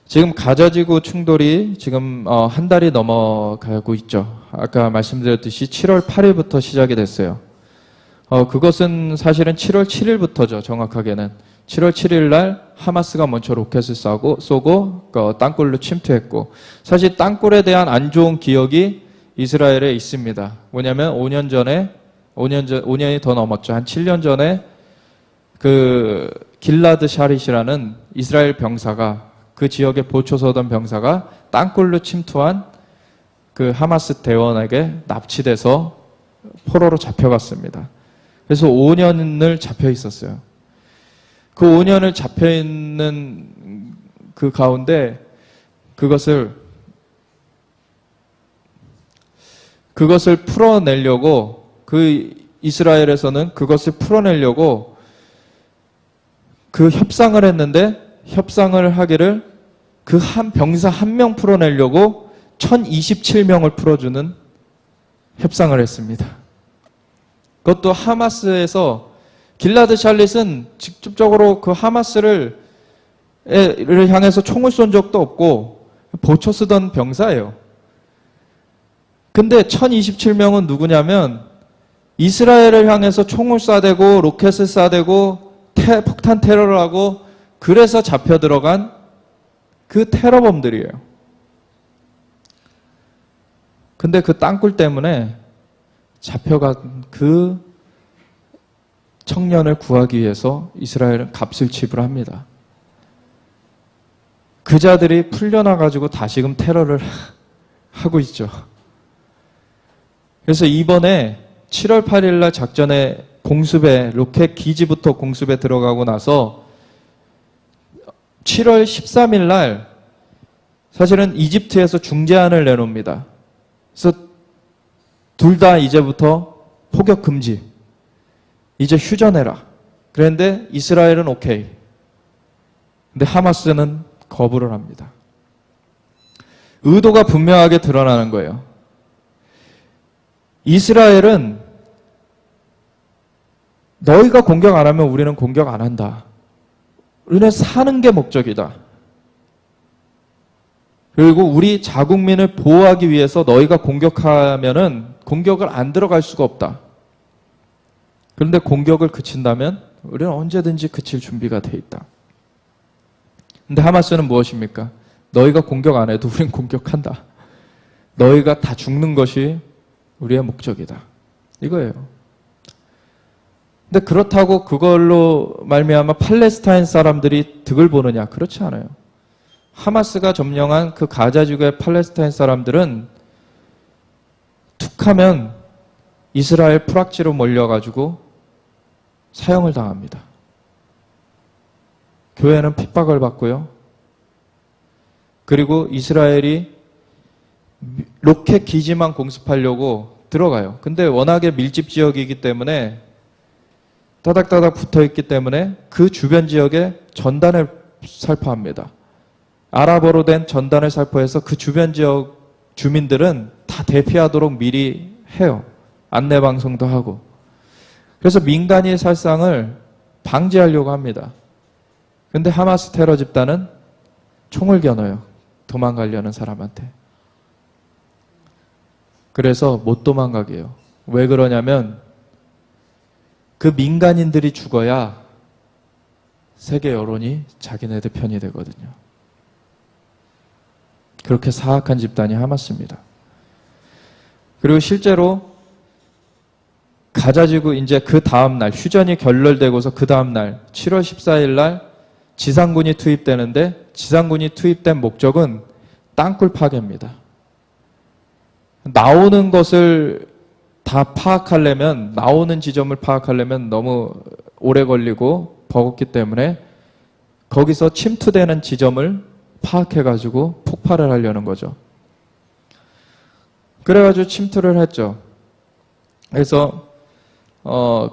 지금 가자지구 충돌이 지금 한 달이 넘어가고 있죠. 아까 말씀드렸듯이 7월 8일부터 시작이 됐어요. 그것은 사실은 7월 7일부터죠. 정확하게는 7월 7일 날 하마스가 먼저 로켓을 쏘고 땅굴로 침투했고, 사실 땅굴에 대한 안 좋은 기억이 이스라엘에 있습니다. 뭐냐면 5년이 더 넘었죠. 한 7년 전에 그 길라드 샤릿이라는 이스라엘 병사가, 그 지역에 보초서던 병사가 땅굴로 침투한 그 하마스 대원에게 납치돼서 포로로 잡혀갔습니다. 그래서 5년을 잡혀 있었어요. 그 5년을 잡혀 있는 그 가운데 그것을 풀어내려고, 그 이스라엘에서는 그것을 풀어내려고 그 협상을 했는데, 협상을 하기를 그 한 병사 한 명 풀어내려고 1027명을 풀어주는 협상을 했습니다. 그것도 하마스에서, 길라드 샬릿은 직접적으로 그 하마스를 향해서 총을 쏜 적도 없고 보초 쓰던 병사예요. 근데 1027명은 누구냐면 이스라엘을 향해서 총을 쏴대고 로켓을 쏴대고 폭탄 테러를 하고 그래서 잡혀 들어간 그 테러범들이에요. 근데 그 땅굴 때문에 잡혀간 그 청년을 구하기 위해서 이스라엘은 값을 지불합니다. 그 자들이 풀려나가지고 다시금 테러를 하고 있죠. 그래서 이번에 7월 8일 날 작전에 공습에, 로켓 기지부터 공습에 들어가고 나서 7월 13일 날 사실은 이집트에서 중재안을 내놓습니다. 그래서 둘 다 이제부터 포격 금지, 이제 휴전해라. 그런데 이스라엘은 오케이. 근데 하마스는 거부를 합니다. 의도가 분명하게 드러나는 거예요. 이스라엘은 너희가 공격 안 하면 우리는 공격 안 한다. 우리는 사는 게 목적이다. 그리고 우리 자국민을 보호하기 위해서 너희가 공격하면은 공격을 안 들어갈 수가 없다. 그런데 공격을 그친다면 우리는 언제든지 그칠 준비가 돼 있다. 근데 하마스는 무엇입니까? 너희가 공격 안 해도 우린 공격한다. 너희가 다 죽는 것이 우리의 목적이다. 이거예요. 근데 그렇다고 그걸로 말미암아 팔레스타인 사람들이 득을 보느냐? 그렇지 않아요. 하마스가 점령한 그 가자지구의 팔레스타인 사람들은 툭하면 이스라엘 프락지로 몰려가지고 사형을 당합니다. 교회는 핍박을 받고요. 그리고 이스라엘이 로켓 기지만 공습하려고 들어가요. 근데 워낙에 밀집 지역이기 때문에 따닥따닥 붙어있기 때문에 그 주변 지역에 전단을 살포합니다. 아랍어로 된 전단을 살포해서 그 주변 지역 주민들은 다 대피하도록 미리 해요. 안내방송도 하고. 그래서 민간인 살상을 방지하려고 합니다. 근데 하마스 테러 집단은 총을 겨눠요. 도망가려는 사람한테. 그래서 못 도망가게 해요. 왜 그러냐면 그 민간인들이 죽어야 세계 여론이 자기네들 편이 되거든요. 그렇게 사악한 집단이 하마스입니다. 그리고 실제로 가자지구 이제 그 다음날 휴전이 결렬되고서 그 다음날 7월 14일 날 지상군이 투입되는데, 지상군이 투입된 목적은 땅굴 파괴입니다. 나오는 것을 다 파악하려면, 나오는 지점을 파악하려면 너무 오래 걸리고 버겁기 때문에 거기서 침투되는 지점을 파악해가지고 폭발을 하려는 거죠. 그래가지고 침투를 했죠. 그래서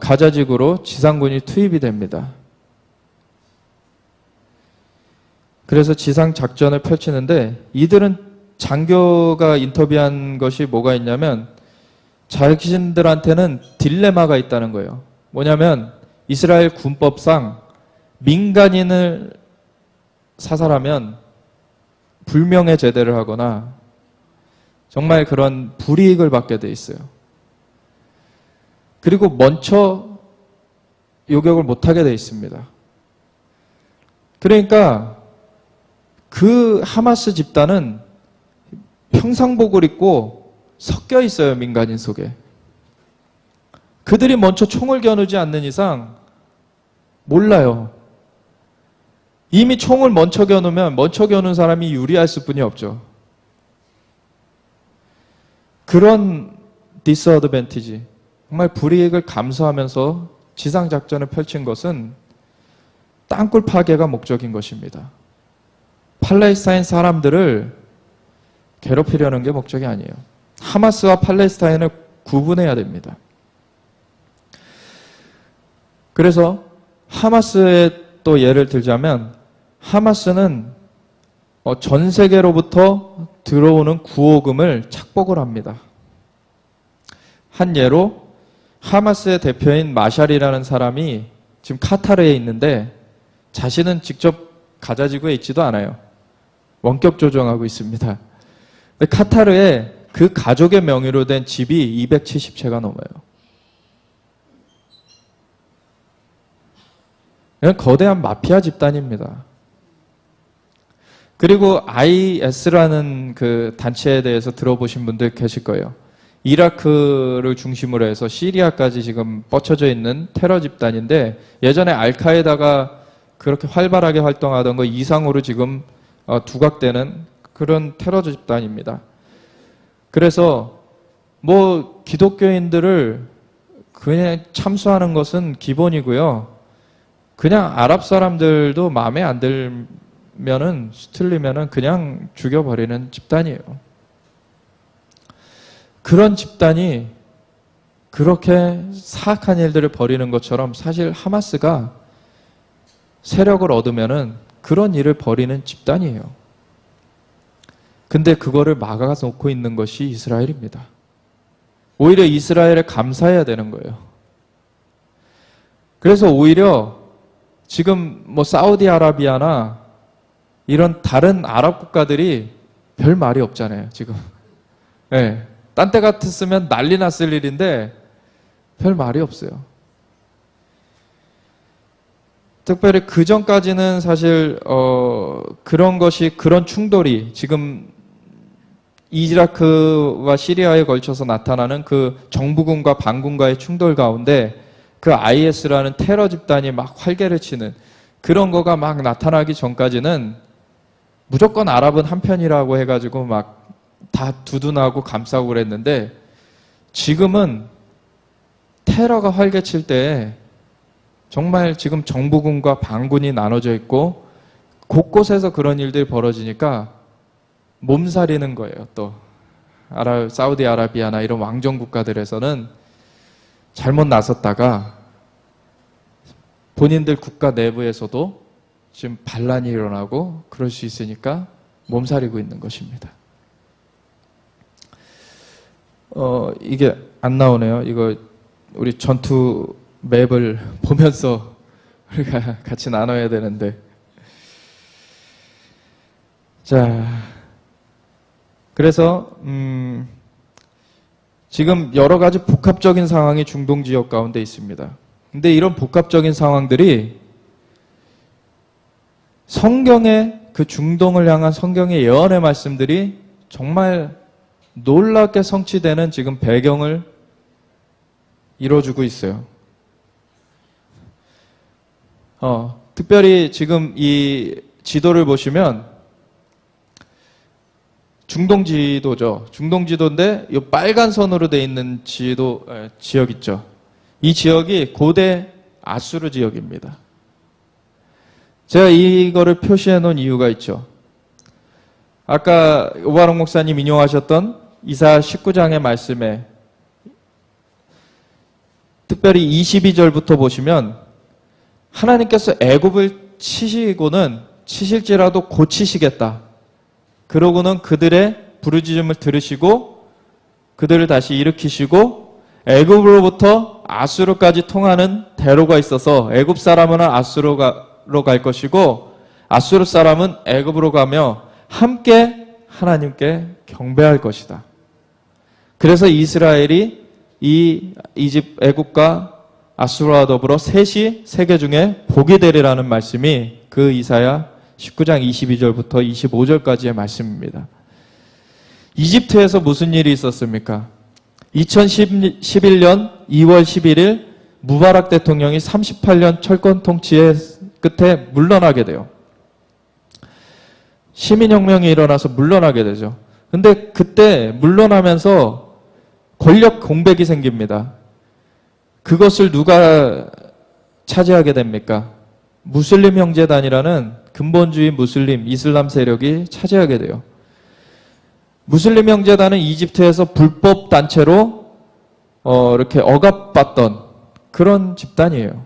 가자지구로 지상군이 투입이 됩니다. 그래서 지상 작전을 펼치는데, 이들은 장교가 인터뷰한 것이 뭐가 있냐면 자신들한테는 딜레마가 있다는 거예요. 뭐냐면 이스라엘 군법상 민간인을 사살하면 불명예 제대를 하거나 정말 그런 불이익을 받게 돼 있어요. 그리고 먼저 요격을 못하게 돼 있습니다. 그러니까 그 하마스 집단은 평상복을 입고 섞여 있어요, 민간인 속에. 그들이 먼저 총을 겨누지 않는 이상 몰라요. 이미 총을 먼저 겨누면 먼저 겨눈 사람이 유리할 수뿐이 없죠. 그런 디스어드밴티지, 정말 불이익을 감수하면서 지상작전을 펼친 것은 땅굴 파괴가 목적인 것입니다. 팔레스타인 사람들을 괴롭히려는 게 목적이 아니에요. 하마스와 팔레스타인을 구분해야 됩니다. 그래서 하마스의 또 예를 들자면 하마스는 전 세계로부터 들어오는 구호금을 착복을 합니다. 한 예로 하마스의 대표인 마샬이라는 사람이 지금 카타르에 있는데 자신은 직접 가자지구에 있지도 않아요. 원격 조정하고 있습니다. 근데 카타르에 그 가족의 명의로 된 집이 270채가 넘어요. 거대한 마피아 집단입니다. 그리고 IS라는 그 단체에 대해서 들어보신 분들 계실 거예요. 이라크를 중심으로 해서 시리아까지 지금 뻗쳐져 있는 테러 집단인데 예전에 알카에다가 그렇게 활발하게 활동하던 거 이상으로 지금 두각되는 그런 테러 집단입니다. 그래서 뭐 기독교인들을 그냥 참수하는 것은 기본이고요. 그냥 아랍 사람들도 마음에 안 들면은 수틀리면은 그냥 죽여버리는 집단이에요. 그런 집단이 그렇게 사악한 일들을 벌이는 것처럼 사실 하마스가 세력을 얻으면은 그런 일을 벌이는 집단이에요. 근데 그거를 막아놓고 있는 것이 이스라엘입니다. 오히려 이스라엘에 감사해야 되는 거예요. 그래서 오히려 지금 뭐 사우디아라비아나 이런 다른 아랍 국가들이 별 말이 없잖아요, 지금. 네. 딴 때 같았으면 난리 났을 일인데 별 말이 없어요. 특별히 그 전까지는 사실 그런 충돌이 지금 이라크와 시리아에 걸쳐서 나타나는 그 정부군과 반군과의 충돌 가운데 그 IS라는 테러 집단이 막 활개를 치는 그런 거가 막 나타나기 전까지는 무조건 아랍은 한편이라고 해가지고 막 다 두둔하고 감싸고 그랬는데 지금은 테러가 활개칠 때 정말 지금 정부군과 반군이 나눠져 있고 곳곳에서 그런 일들이 벌어지니까 몸살이는 거예요. 또 사우디아라비아나 이런 왕정 국가들에서는 잘못 나섰다가 본인들 국가 내부에서도 지금 반란이 일어나고 그럴 수 있으니까 몸살이고 있는 것입니다. 이게 안 나오네요. 이거 우리 전투 맵을 보면서 우리가 같이 나눠야 되는데. 자, 그래서 지금 여러 가지 복합적인 상황이 중동 지역 가운데 있습니다. 근데 이런 복합적인 상황들이 성경의 그 중동을 향한 성경의 예언의 말씀들이 정말 놀랍게 성취되는 지금 배경을 이뤄주고 있어요. 특별히 지금 이 지도를 보시면 중동 지도죠. 중동 지도인데 이 빨간 선으로 되어 있는 지역 있죠. 이 지역이 고대 아수르 지역입니다. 제가 이거를 표시해 놓은 이유가 있죠. 아까 오바롱 목사님 인용하셨던 이사 19장의 말씀에 특별히 22절부터 보시면 하나님께서 애굽을 치시고는 치실지라도 고치시겠다. 그러고는 그들의 부르짖음을 들으시고 그들을 다시 일으키시고 애굽으로부터 아수르까지 통하는 대로가 있어서 애굽 사람은 아수르로 갈 것이고 아수르 사람은 애굽으로 가며 함께 하나님께 경배할 것이다. 그래서 이스라엘이 이 애국과 아수르와 더불어 셋이 세계 중에 복이 되리라는 말씀이 그 이사야 19장 22절부터 25절까지의 말씀입니다. 이집트에서 무슨 일이 있었습니까? 2011년 2월 11일 무바락 대통령이 38년 철권 통치의 끝에 물러나게 돼요. 시민혁명이 일어나서 물러나게 되죠. 근데 그때 물러나면서 권력 공백이 생깁니다. 그것을 누가 차지하게 됩니까? 무슬림 형제단이라는 근본주의 무슬림, 이슬람 세력이 차지하게 돼요. 무슬림 형제단은 이집트에서 불법 단체로 이렇게 억압받던 그런 집단이에요.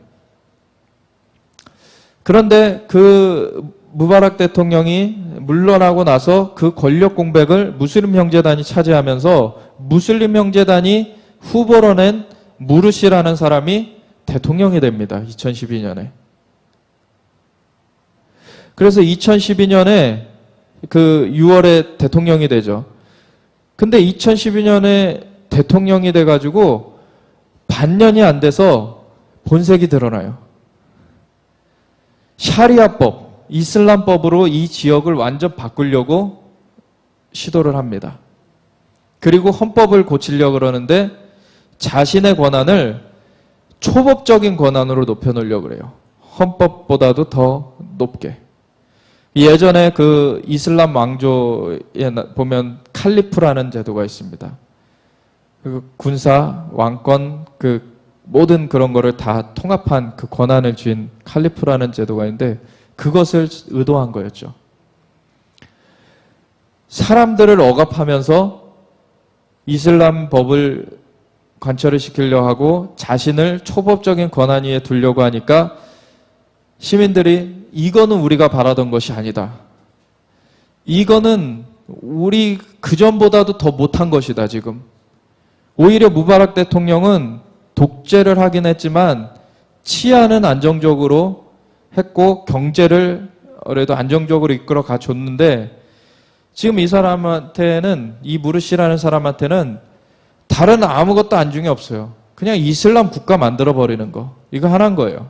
그런데 그 무바락 대통령이 물러나고 나서 그 권력 공백을 무슬림 형제단이 차지하면서 무슬림 형제단이 후보로 낸 무르시라는 사람이 대통령이 됩니다. 2012년에. 그래서 2012년에 그 6월에 대통령이 되죠. 근데 2012년에 대통령이 돼가지고 반년이 안 돼서 본색이 드러나요. 샤리아법, 이슬람법으로 이 지역을 완전 바꾸려고 시도를 합니다. 그리고 헌법을 고치려고 그러는데 자신의 권한을 초법적인 권한으로 높여놓으려고 그래요. 헌법보다도 더 높게. 예전에 그 이슬람 왕조에 보면 칼리프라는 제도가 있습니다. 그 군사, 왕권, 그 모든 그런 거를 다 통합한 그 권한을 쥔 칼리프라는 제도가 있는데 그것을 의도한 거였죠. 사람들을 억압하면서 이슬람 법을 관철을 시키려고 하고 자신을 초법적인 권한 위에 두려고 하니까 시민들이 이거는 우리가 바라던 것이 아니다. 이거는 우리 그전보다도 더 못한 것이다, 지금. 오히려 무바락 대통령은 독재를 하긴 했지만 치안은 안정적으로 했고 경제를 그래도 안정적으로 이끌어 가줬는데 지금 이 사람한테는 이 무르시라는 사람한테는 다른 아무것도 안중이 없어요. 그냥 이슬람 국가 만들어 버리는 거. 이거 하나인 거예요.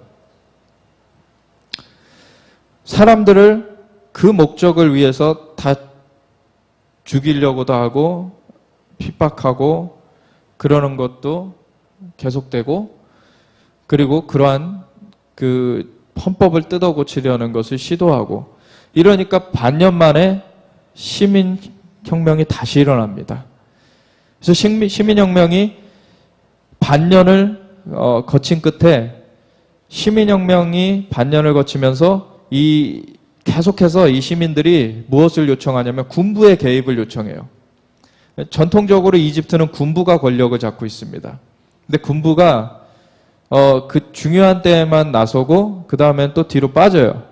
사람들을 그 목적을 위해서 다 죽이려고도 하고 핍박하고 그러는 것도 계속되고 그리고 그러한 그 헌법을 뜯어 고치려는 것을 시도하고 이러니까 반년 만에 시민혁명이 다시 일어납니다. 그래서 시민혁명이 반년을 거친 끝에 시민혁명이 반년을 거치면서 계속해서 이 시민들이 무엇을 요청하냐면 군부의 개입을 요청해요. 전통적으로 이집트는 군부가 권력을 잡고 있습니다. 근데 군부가 그 중요한 때에만 나서고 그 다음엔 또 뒤로 빠져요.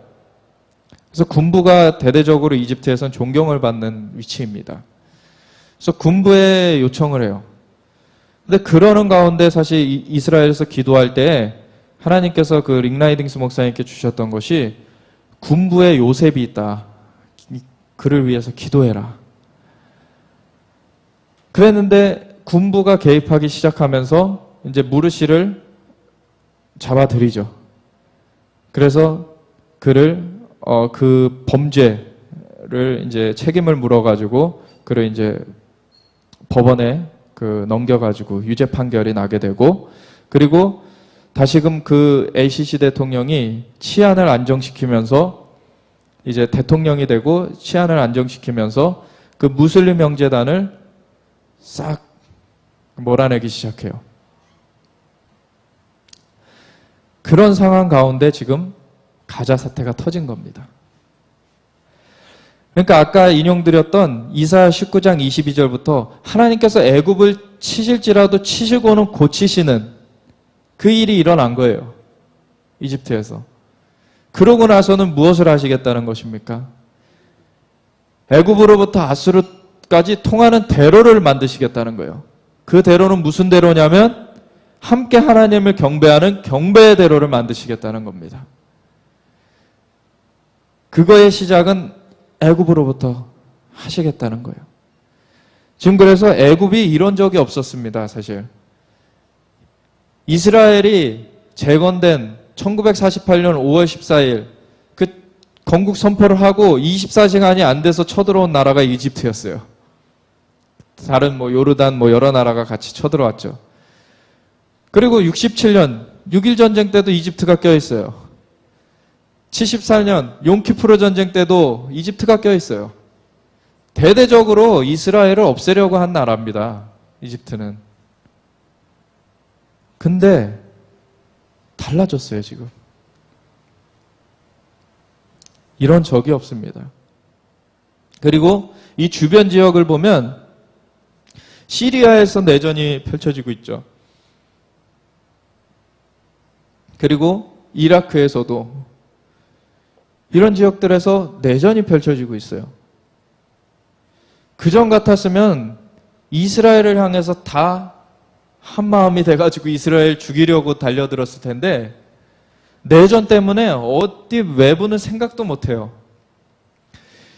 그래서 군부가 대대적으로 이집트에서는 존경을 받는 위치입니다. 그래서 군부에 요청을 해요. 근데 그러는 가운데 사실 이스라엘에서 기도할 때 하나님께서 그 릭라이딩스 목사님께 주셨던 것이 군부에 요셉이 있다. 그를 위해서 기도해라. 그랬는데 군부가 개입하기 시작하면서 이제 무르시를 잡아들이죠. 그래서 그를 그 범죄를 이제 책임을 물어가지고 그를 이제 법원에 넘겨가지고 유죄 판결이 나게 되고 그리고 다시금 그 LCC 대통령이 치안을 안정시키면서 이제 대통령이 되고 치안을 안정시키면서 그 무슬림 형제단을 싹 몰아내기 시작해요. 그런 상황 가운데 지금 가자 사태가 터진 겁니다. 그러니까 아까 인용드렸던 이사야 19장 22절부터 하나님께서 애굽을 치실지라도 치시고는 고치시는 그 일이 일어난 거예요. 이집트에서. 그러고 나서는 무엇을 하시겠다는 것입니까? 애굽으로부터 아수르까지 통하는 대로를 만드시겠다는 거예요. 그 대로는 무슨 대로냐면 함께 하나님을 경배하는 경배의 대로를 만드시겠다는 겁니다. 그거의 시작은 애굽으로부터 하시겠다는 거예요. 지금 그래서 애굽이 이런 적이 없었습니다, 사실. 이스라엘이 재건된 1948년 5월 14일 그 건국 선포를 하고 24시간이 안 돼서 쳐들어온 나라가 이집트였어요. 다른 요르단 여러 나라가 같이 쳐들어왔죠. 그리고 67년 6.1 전쟁 때도 이집트가 껴있어요. 74년 용키푸르 전쟁 때도 이집트가 껴있어요. 대대적으로 이스라엘을 없애려고 한 나라입니다. 이집트는. 근데 달라졌어요, 지금. 이런 적이 없습니다. 그리고 이 주변 지역을 보면 시리아에서 내전이 펼쳐지고 있죠. 그리고 이라크에서도 이런 지역들에서 내전이 펼쳐지고 있어요. 그전 같았으면 이스라엘을 향해서 다 한마음이 돼가지고 이스라엘 죽이려고 달려들었을 텐데 내전 때문에 어디 외부는 생각도 못해요.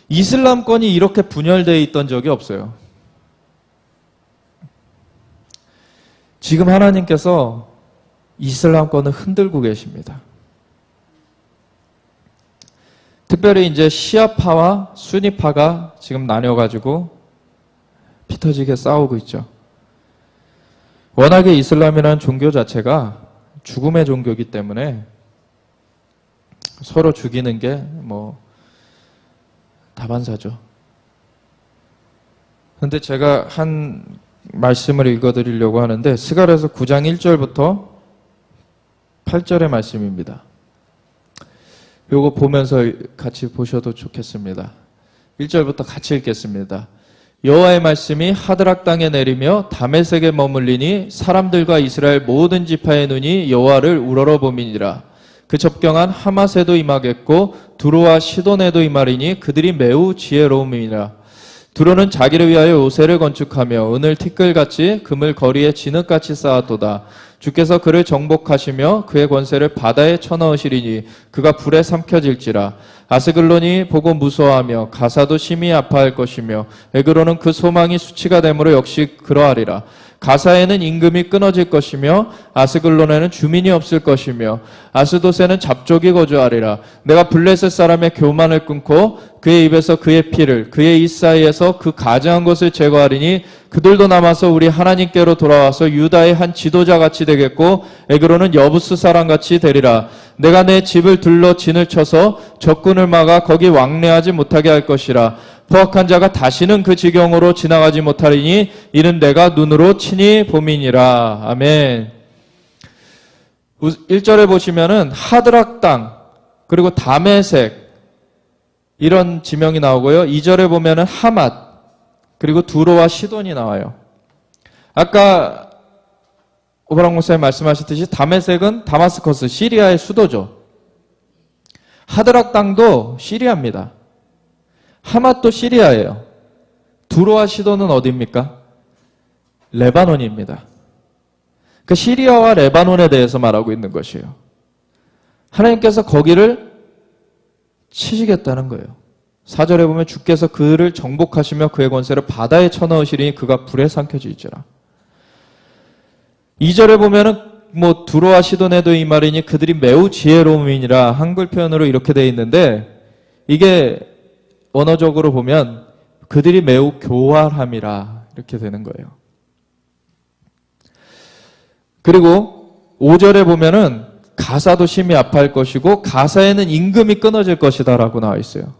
이슬람권이 이렇게 분열되어 있던 적이 없어요. 지금 하나님께서 이슬람권을 흔들고 계십니다. 특별히 이제 시아파와 수니파가 지금 나뉘어가지고 피 터지게 싸우고 있죠. 워낙에 이슬람이라는 종교 자체가 죽음의 종교이기 때문에 서로 죽이는 게 다반사죠. 근데 제가 한 말씀을 읽어드리려고 하는데 스가랴서 9장 1절부터 8절의 말씀입니다. 요거 보면서 같이 보셔도 좋겠습니다. 1절부터 같이 읽겠습니다. 여호와의 말씀이 하드락 땅에 내리며 다메섹에 머물리니 사람들과 이스라엘 모든 지파의 눈이 여호와를 우러러봄이니라. 그 접경한 하맛에도 임하겠고 두로와 시돈에도 임하리니 그들이 매우 지혜로움이니라. 두로는 자기를 위하여 요새를 건축하며 은을 티끌같이 금을 거리에 진흙같이 쌓았도다. 주께서 그를 정복하시며 그의 권세를 바다에 쳐넣으시리니 그가 불에 삼켜질지라. 아스글론이 보고 무서워하며 가사도 심히 아파할 것이며 에그로는 그 소망이 수치가 되므로 역시 그러하리라. 가사에는 임금이 끊어질 것이며 아스글론에는 주민이 없을 것이며 아스돗에는 잡족이 거주하리라. 내가 블레셋 사람의 교만을 끊고 그의 입에서 그의 피를 그의 입 사이에서 그 가증한 것을 제거하리니 그들도 남아서 우리 하나님께로 돌아와서 유다의 한 지도자같이 되겠고 에그로는 여부스 사람같이 되리라. 내가 내 집을 둘러 진을 쳐서 적군을 막아 거기 왕래하지 못하게 할 것이라. 포악한 자가 다시는 그 지경으로 지나가지 못하리니 이는 내가 눈으로 친히 봄이니라. 아멘. 1절에 보시면은 하드락 땅 그리고 다메섹 이런 지명이 나오고요. 2절에 보면은 하맛 그리고 두로와 시돈이 나와요. 아까 오바락 목사님 말씀하셨듯이 다메섹은 다마스커스 시리아의 수도죠. 하드락 땅도 시리아입니다. 하맛도 시리아예요. 두로와 시돈은 어디입니까? 레바논입니다. 그 시리아와 레바논에 대해서 말하고 있는 것이에요. 하나님께서 거기를 치시겠다는 거예요. 4절에 보면 주께서 그를 정복하시며 그의 권세를 바다에 쳐넣으시리니 그가 불에 삼켜질지라. 2절에 보면은 두로와 시돈에도 이 말이니 그들이 매우 지혜로움이니라 한글 표현으로 이렇게 되어 있는데 이게 원어적으로 보면 그들이 매우 교활함이라 이렇게 되는 거예요. 그리고 5절에 보면은 가사도 심히 아파할 것이고 가사에는 임금이 끊어질 것이다 라고 나와 있어요.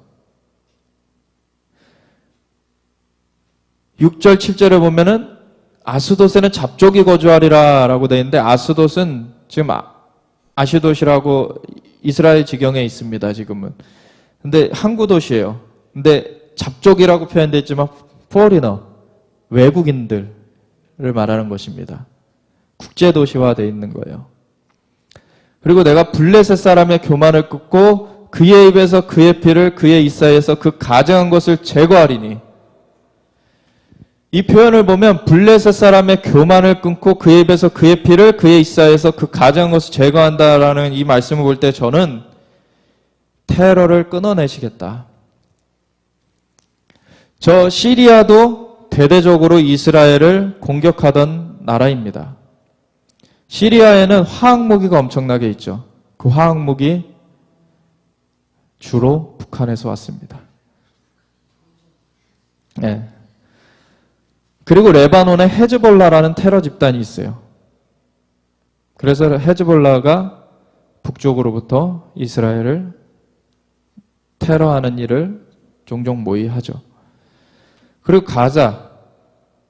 6절 7절에 보면은 아스돗에는 잡족이 거주하리라 라고 되어 있는데 아스돗은 지금 아시돗이라고 이스라엘 지경에 있습니다. 지금은. 근데 항구 도시예요. 근데 잡족이라고 표현되어 있지만 포리너, 외국인들을 말하는 것입니다. 국제도시화되어 있는 거예요. 그리고 내가 블레셋 사람의 교만을 끊고 그의 입에서 그의 피를 그의 입 사이에서 그 가증한 것을 제거하리니 이 표현을 보면 블레셋 사람의 교만을 끊고 그의 입에서 그의 피를 그의 입 사이에서 그 가증한 것을 제거한다라는 이 말씀을 볼 때 저는 테러를 끊어내시겠다. 저 시리아도 대대적으로 이스라엘을 공격하던 나라입니다. 시리아에는 화학무기가 엄청나게 있죠. 그 화학무기 주로 북한에서 왔습니다. 네. 그리고 레바논에 헤즈볼라라는 테러 집단이 있어요. 그래서 헤즈볼라가 북쪽으로부터 이스라엘을 테러하는 일을 종종 모의하죠. 그리고 가자,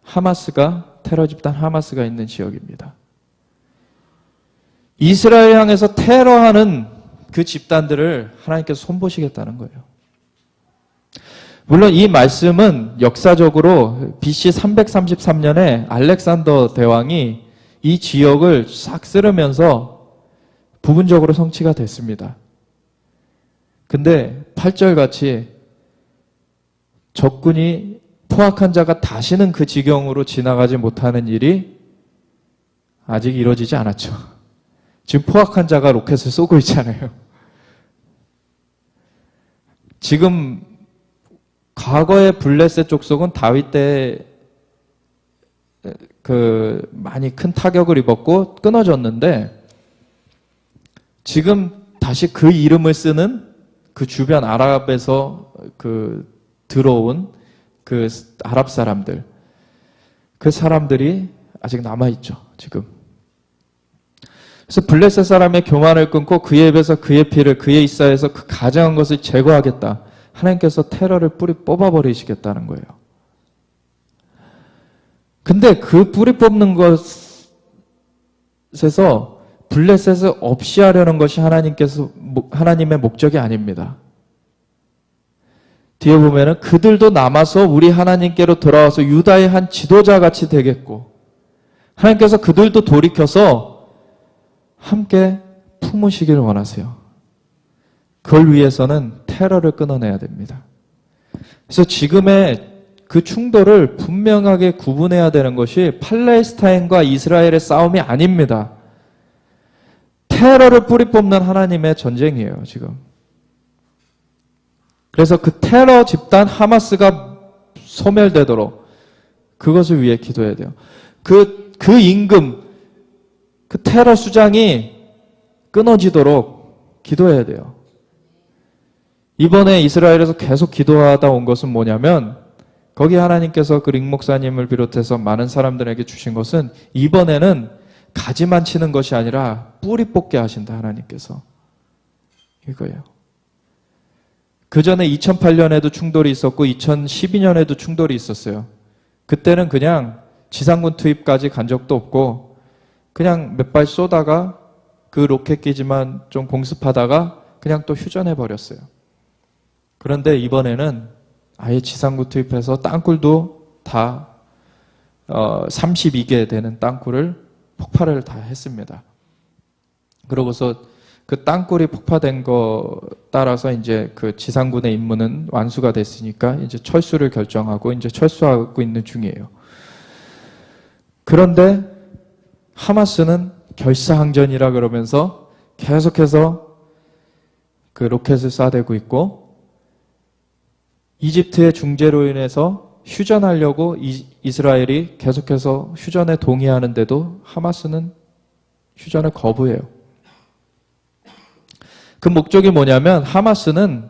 하마스가 테러 집단 하마스가 있는 지역입니다. 이스라엘 향해서 테러하는 그 집단들을 하나님께서 손보시겠다는 거예요. 물론 이 말씀은 역사적으로 BC 333년에 알렉산더 대왕이 이 지역을 싹 쓸으면서 부분적으로 성취가 됐습니다. 근데 8절 같이 적군이 포악한 자가 다시는 그 지경으로 지나가지 못하는 일이 아직 이루어지지 않았죠. 지금 포악한 자가 로켓을 쏘고 있잖아요. 지금 과거의 블레셋 족속은 다윗 때 많이 큰 타격을 입었고 끊어졌는데 지금 다시 그 이름을 쓰는 그 주변 아랍에서 들어온 그 아랍 사람들, 그 사람들이 아직 남아있죠, 지금. 그래서 블레셋 사람의 교만을 끊고 그의 입에서 그의 피를 그의 이사에서 그 가증한 것을 제거하겠다. 하나님께서 테러를 뿌리 뽑아버리시겠다는 거예요. 근데 그 뿌리 뽑는 것에서 블레셋을 없이 하려는 것이 하나님의 목적이 아닙니다. 뒤에 보면은 그들도 남아서 우리 하나님께로 돌아와서 유다의 한 지도자 같이 되겠고 하나님께서 그들도 돌이켜서 함께 품으시길 원하세요. 그걸 위해서는 테러를 끊어내야 됩니다. 그래서 지금의 그 충돌을 분명하게 구분해야 되는 것이 팔레스타인과 이스라엘의 싸움이 아닙니다. 테러를 뿌리 뽑는 하나님의 전쟁이에요, 지금. 그래서 그 테러 집단 하마스가 소멸되도록 그것을 위해 기도해야 돼요. 그 임금, 그 테러 수장이 끊어지도록 기도해야 돼요. 이번에 이스라엘에서 계속 기도하다 온 것은 뭐냐면 거기 하나님께서 그 릭 목사님을 비롯해서 많은 사람들에게 주신 것은 이번에는 가지만 치는 것이 아니라 뿌리 뽑게 하신다, 하나님께서. 이거예요. 그 전에 2008년에도 충돌이 있었고 2012년에도 충돌이 있었어요. 그때는 그냥 지상군 투입까지 간 적도 없고 그냥 몇 발 쏘다가 그 로켓기지만 좀 공습하다가 그냥 또 휴전해 버렸어요. 그런데 이번에는 아예 지상군 투입해서 땅굴도 다 32개 되는 땅굴을 폭발을 다 했습니다. 그러고서 그 땅굴이 폭파된 거 따라서 이제 그 지상군의 임무는 완수가 됐으니까 이제 철수를 결정하고 이제 철수하고 있는 중이에요. 그런데 하마스는 결사항전이라 그러면서 계속해서 그 로켓을 쏴대고 있고 이집트의 중재로 인해서 휴전하려고 이스라엘이 계속해서 휴전에 동의하는데도 하마스는 휴전을 거부해요. 그 목적이 뭐냐면 하마스는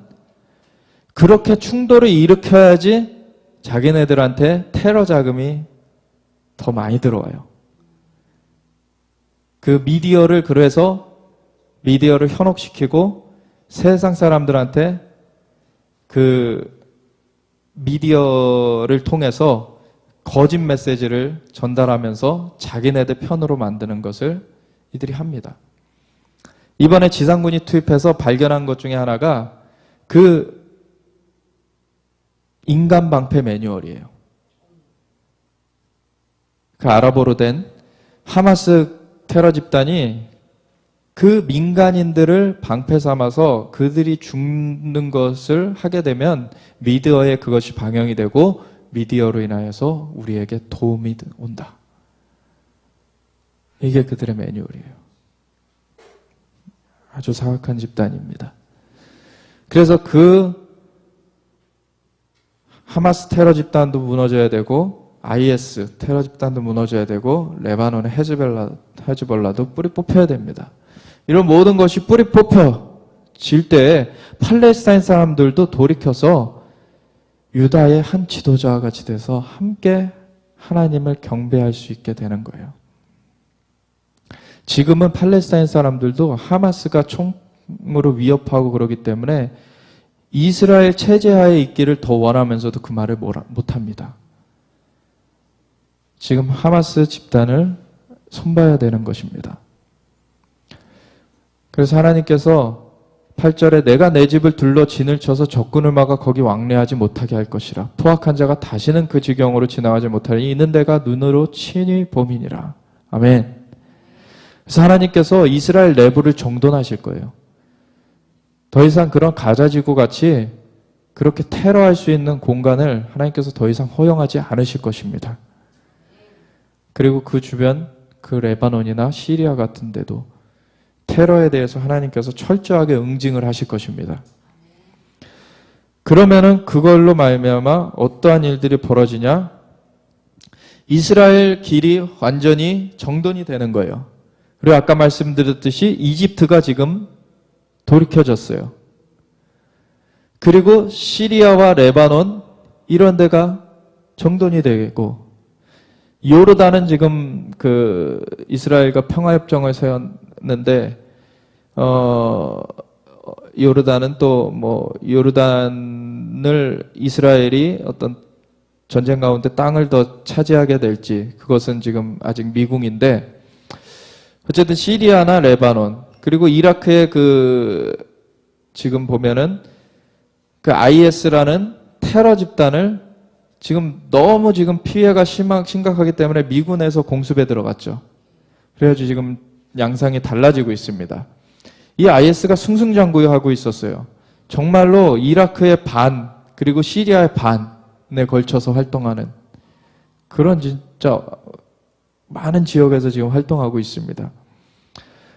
그렇게 충돌을 일으켜야지 자기네들한테 테러 자금이 더 많이 들어와요. 그 그래서 미디어를 현혹시키고 세상 사람들한테 그 미디어를 통해서 거짓 메시지를 전달하면서 자기네들 편으로 만드는 것을 이들이 합니다. 이번에 지상군이 투입해서 발견한 것 중에 하나가 그 인간 방패 매뉴얼이에요. 그 아랍어로 된 하마스 테러 집단이 그 민간인들을 방패 삼아서 그들이 죽는 것을 하게 되면 미디어에 그것이 방영이 되고 미디어로 인하여서 우리에게 도움이 온다. 이게 그들의 매뉴얼이에요. 아주 사악한 집단입니다. 그래서 그 하마스 테러 집단도 무너져야 되고 IS 테러 집단도 무너져야 되고 레바논의 헤즈볼라도 뿌리 뽑혀야 됩니다. 이런 모든 것이 뿌리 뽑혀질 때 팔레스타인 사람들도 돌이켜서 유다의 한 지도자와 같이 돼서 함께 하나님을 경배할 수 있게 되는 거예요. 지금은 팔레스타인 사람들도 하마스가 총으로 위협하고 그러기 때문에 이스라엘 체제하에 있기를 더 원하면서도 그 말을 못합니다. 지금 하마스 집단을 손봐야 되는 것입니다. 그래서 하나님께서 8절에 내가 내 집을 둘러 진을 쳐서 적군을 막아 거기 왕래하지 못하게 할 것이라. 포악한 자가 다시는 그 지경으로 지나가지 못하리니 이는 내가 눈으로 친히 봄이니라. 아멘. 그래서 하나님께서 이스라엘 내부를 정돈하실 거예요. 더 이상 그런 가자지구 같이 그렇게 테러할 수 있는 공간을 하나님께서 더 이상 허용하지 않으실 것입니다. 그리고 그 주변 그 레바논이나 시리아 같은 데도 테러에 대해서 하나님께서 철저하게 응징을 하실 것입니다. 그러면은 그걸로 말미암아 어떠한 일들이 벌어지냐? 이스라엘 길이 완전히 정돈이 되는 거예요. 그리고 아까 말씀드렸듯이 이집트가 지금 돌이켜졌어요. 그리고 시리아와 레바논 이런 데가 정돈이 되고 요르단은 지금 그 이스라엘과 평화협정을 세웠는데 요르단은 또 뭐 요르단을 이스라엘이 어떤 전쟁 가운데 땅을 더 차지하게 될지 그것은 지금 아직 미궁인데 어쨌든 시리아나 레바논 그리고 이라크의 그 지금 보면은 그 IS라는 테러 집단을 지금 너무 지금 피해가 심각하기 때문에 미군에서 공습에 들어갔죠. 그래가지고 지금 양상이 달라지고 있습니다. 이 IS가 승승장구하고 있었어요. 정말로 이라크의 반 그리고 시리아의 반에 걸쳐서 활동하는 그런 진짜 많은 지역에서 지금 활동하고 있습니다.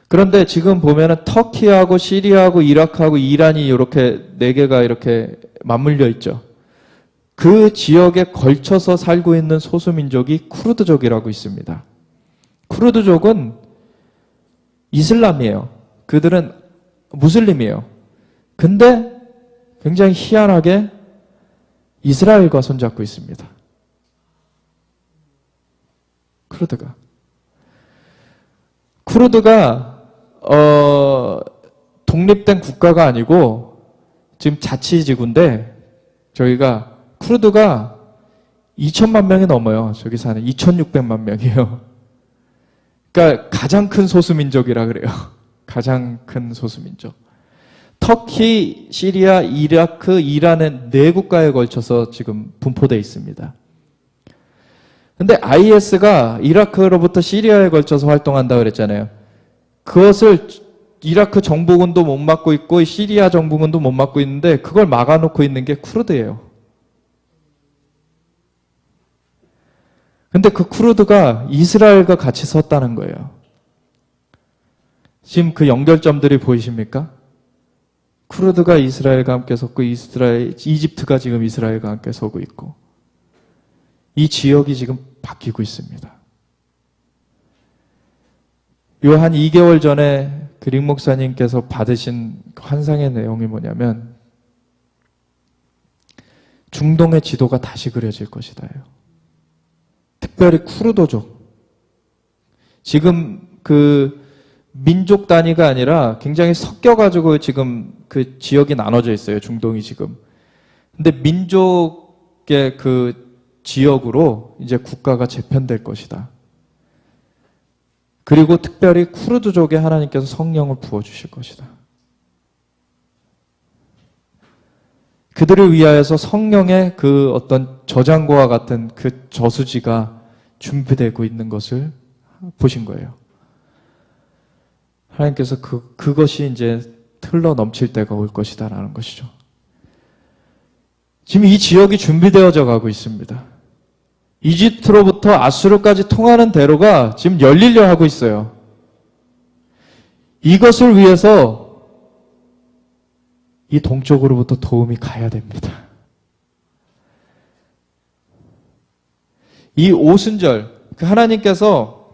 그런데 지금 보면은 터키하고 시리아하고 이라크하고 이란이 이렇게 네 개가 이렇게 맞물려 있죠. 그 지역에 걸쳐서 살고 있는 소수민족이 쿠르드족이라고 있습니다. 쿠르드족은 이슬람이에요. 그들은 무슬림이에요. 근데 굉장히 희한하게 이스라엘과 손잡고 있습니다. 쿠르드가 독립된 국가가 아니고 지금 자치지구인데 저희가 쿠르드가 2천만 명이 넘어요. 저기 사는 2,600만 명이에요. 그러니까 가장 큰 소수민족이라 그래요. 가장 큰 소수민족. 터키, 시리아, 이라크, 이란은 네 국가에 걸쳐서 지금 분포되어 있습니다. 근데 IS가 이라크로부터 시리아에 걸쳐서 활동한다고 그랬잖아요. 그것을 이라크 정부군도 못 막고 있고 시리아 정부군도 못 막고 있는데 그걸 막아놓고 있는 게 쿠르드예요. 근데 그 쿠르드가 이스라엘과 같이 섰다는 거예요. 지금 그 연결점들이 보이십니까? 쿠르드가 이스라엘과 함께 섰고 이집트가 지금 이스라엘과 함께 서고 있고 이 지역이 지금 바뀌고 있습니다. 요 한 2개월 전에 그릭 목사님께서 받으신 환상의 내용이 뭐냐면 중동의 지도가 다시 그려질 것이다요. 특별히 쿠르드족. 지금 그 민족 단위가 아니라 굉장히 섞여가지고 지금 그 지역이 나눠져 있어요. 중동이 지금. 근데 민족의 그 지역으로 이제 국가가 재편될 것이다. 그리고 특별히 쿠르드족에 하나님께서 성령을 부어주실 것이다. 그들을 위하여서 성령의 그 어떤 저장고와 같은 그 저수지가 준비되고 있는 것을 보신 거예요. 하나님께서 그것이 이제 흘러 넘칠 때가 올 것이다 라는 것이죠. 지금 이 지역이 준비되어져 가고 있습니다. 이집트로부터 아수르까지 통하는 대로가 지금 열리려 하고 있어요. 이것을 위해서 이 동쪽으로부터 도움이 가야 됩니다. 이 오순절, 하나님께서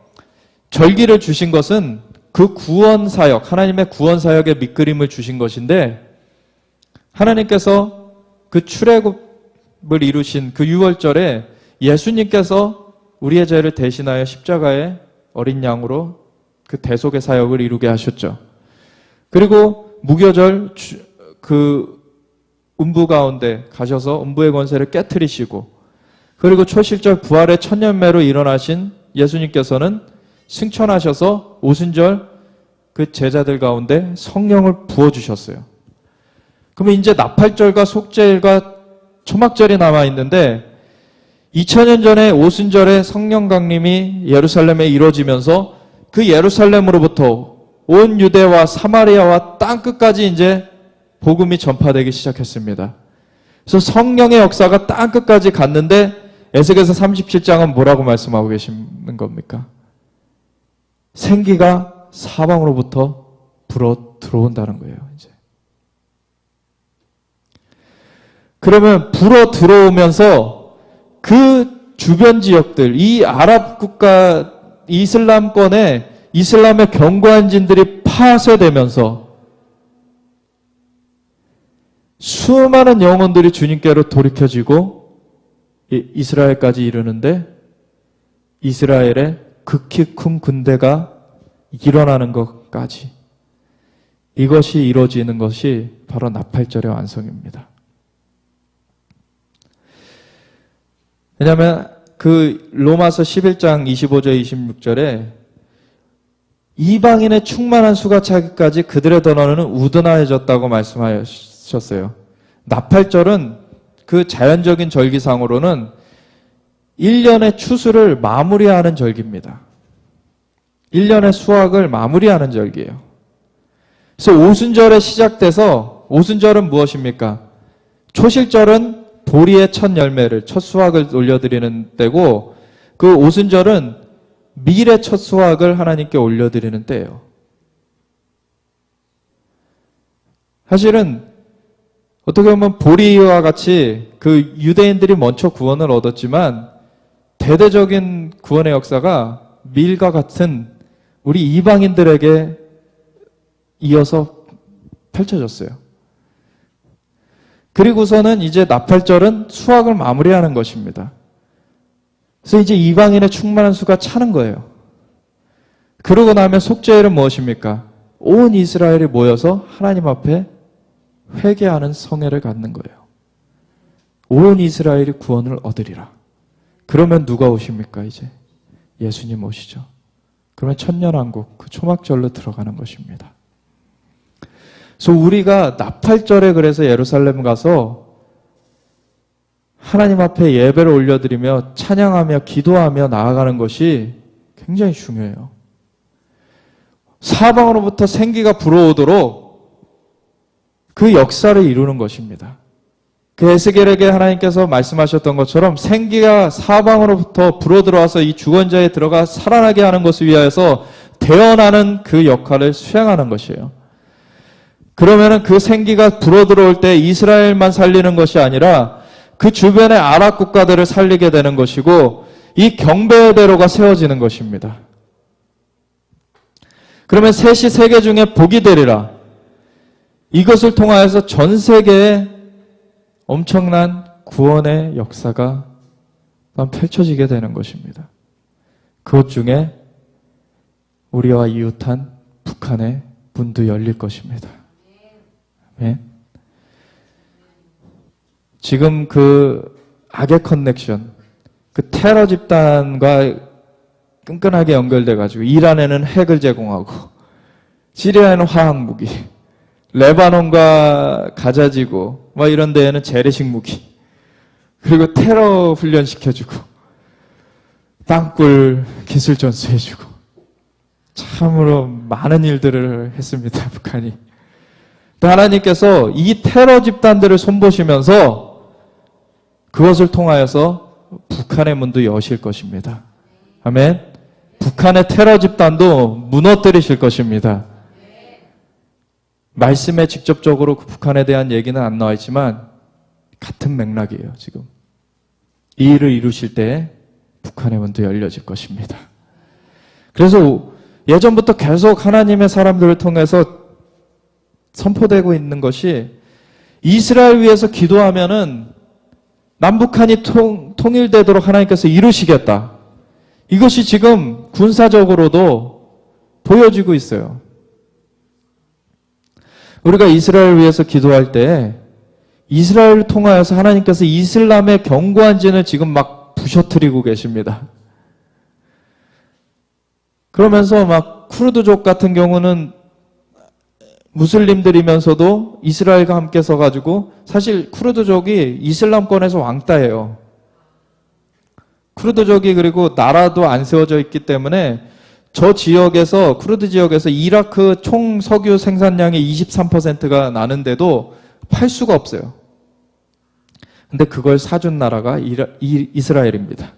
절기를 주신 것은 그 구원 사역, 하나님의 구원 사역의 밑그림을 주신 것인데, 하나님께서 그 출애굽을 이루신 그 유월절에 예수님께서 우리의 죄를 대신하여 십자가의 어린 양으로 그 대속의 사역을 이루게 하셨죠. 그리고 무교절 그 음부 가운데 가셔서 음부의 권세를 깨트리시고, 그리고 초실절 부활의 천년매로 일어나신 예수님께서는 승천하셔서 오순절 그 제자들 가운데 성령을 부어주셨어요. 그러면 이제 나팔절과 속죄일과 초막절이 남아있는데 2000년 전에 오순절에 성령 강림이 예루살렘에 이루어지면서 그 예루살렘으로부터 온 유대와 사마리아와 땅끝까지 이제 복음이 전파되기 시작했습니다. 그래서 성령의 역사가 땅끝까지 갔는데 에스겔서 37장은 뭐라고 말씀하고 계시는 겁니까? 생기가 사방으로부터 불어 들어온다는 거예요, 이제. 그러면 불어 들어오면서 그 주변 지역들, 이 아랍 국가, 이슬람권의 이슬람의 견고한 진들이 파쇄되면서 수많은 영혼들이 주님께로 돌이켜지고 이스라엘까지 이르는데 이스라엘의 극히 큰 군대가 일어나는 것까지, 이것이 이루어지는 것이 바로 나팔절의 완성입니다. 왜냐하면 그 로마서 11장 25절 26절에 이방인의 충만한 수가 차기까지 그들의 더너는 우둔하여졌다고 말씀하셨어요. 나팔절은 그 자연적인 절기상으로는 1년의 추수를 마무리하는 절기입니다. 1년의 수확을 마무리하는 절기예요. 그래서 오순절에 시작돼서, 오순절은 무엇입니까? 초실절은 보리의 첫 열매를, 첫 수확을 올려드리는 때고, 그 오순절은 밀의 첫 수확을 하나님께 올려드리는 때예요. 사실은 어떻게 보면 보리와 같이 그 유대인들이 먼저 구원을 얻었지만 대대적인 구원의 역사가 밀과 같은 우리 이방인들에게 이어서 펼쳐졌어요. 그리고서는 이제 나팔절은 수확을 마무리하는 것입니다. 그래서 이제 이방인의 충만한 수가 차는 거예요. 그러고 나면 속죄일은 무엇입니까? 온 이스라엘이 모여서 하나님 앞에 회개하는 성회를 갖는 거예요. 온 이스라엘이 구원을 얻으리라. 그러면 누가 오십니까, 이제? 예수님 오시죠. 그러면 천년왕국, 그 초막절로 들어가는 것입니다. 그래서 우리가 나팔절에 그래서 예루살렘 가서 하나님 앞에 예배를 올려드리며 찬양하며 기도하며 나아가는 것이 굉장히 중요해요. 사방으로부터 생기가 불어오도록 그 역사를 이루는 것입니다. 그 에스겔에게 하나님께서 말씀하셨던 것처럼 생기가 사방으로부터 불어들어와서 이 주권자에 들어가 살아나게 하는 것을 위하여서 태어나는 그 역할을 수행하는 것이에요. 그러면은 그 생기가 불어들어올 때 이스라엘만 살리는 것이 아니라 그 주변의 아랍 국가들을 살리게 되는 것이고 이 경배의 대로가 세워지는 것입니다. 그러면 셋이 세계 중에 복이 되리라. 이것을 통하여서 전 세계에 엄청난 구원의 역사가 펼쳐지게 되는 것입니다. 그것 중에 우리와 이웃한 북한의 문도 열릴 것입니다. 네? 지금 그 악의 커넥션, 그 테러 집단과 끈끈하게 연결돼가지고 이란에는 핵을 제공하고 시리아에는 화학무기, 레바논과 가자지구 뭐 이런 데에는 재래식 무기, 그리고 테러 훈련시켜주고 땅굴 기술 전수해주고 참으로 많은 일들을 했습니다, 북한이. 하나님께서 이 테러 집단들을 손보시면서 그것을 통하여서 북한의 문도 여실 것입니다. 아멘. 북한의 테러 집단도 무너뜨리실 것입니다. 말씀에 직접적으로 그 북한에 대한 얘기는 안 나와 있지만 같은 맥락이에요, 지금. 이 일을 이루실 때 북한의 문도 열려질 것입니다. 그래서 예전부터 계속 하나님의 사람들을 통해서 선포되고 있는 것이 이스라엘 위해서 기도하면은 남북한이 통일되도록 하나님께서 이루시겠다. 이것이 지금 군사적으로도 보여지고 있어요. 우리가 이스라엘 위해서 기도할 때 이스라엘을 통하여서 하나님께서 이슬람의 견고한 진을 지금 막 부셔뜨리고 계십니다. 그러면서 막 쿠르드족 같은 경우는 무슬림들이면서도 이스라엘과 함께 서가지고 사실 쿠르드족이 이슬람권에서 왕따예요. 쿠르드족이 그리고 나라도 안 세워져 있기 때문에 저 지역에서 쿠르드 지역에서 이라크 총 석유 생산량의 23%가 나는데도 팔 수가 없어요. 근데 그걸 사준 나라가 이스라엘입니다.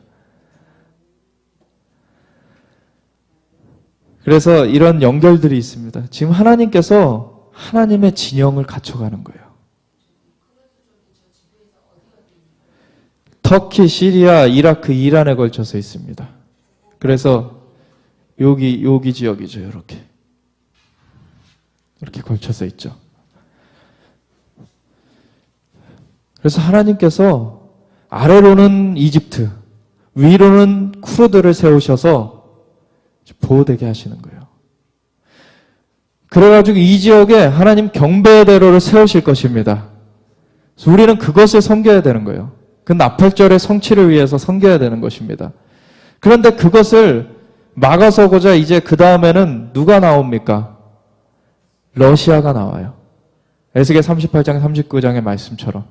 그래서 이런 연결들이 있습니다. 지금 하나님께서 하나님의 진영을 갖춰가는 거예요. 터키, 시리아, 이라크, 이란에 걸쳐서 있습니다. 그래서 여기 지역이죠. 이렇게 걸쳐서 있죠. 그래서 하나님께서 아래로는 이집트, 위로는 쿠르드를 세우셔서 보호되게 하시는 거예요. 그래가지고 이 지역에 하나님 경배의 대로를 세우실 것입니다. 그래서 우리는 그것을 섬겨야 되는 거예요. 그 나팔절의 성취를 위해서 섬겨야 되는 것입니다. 그런데 그것을 막아서고자 이제 그 다음에는 누가 나옵니까? 러시아가 나와요. 에스겔 38장 39장의 말씀처럼.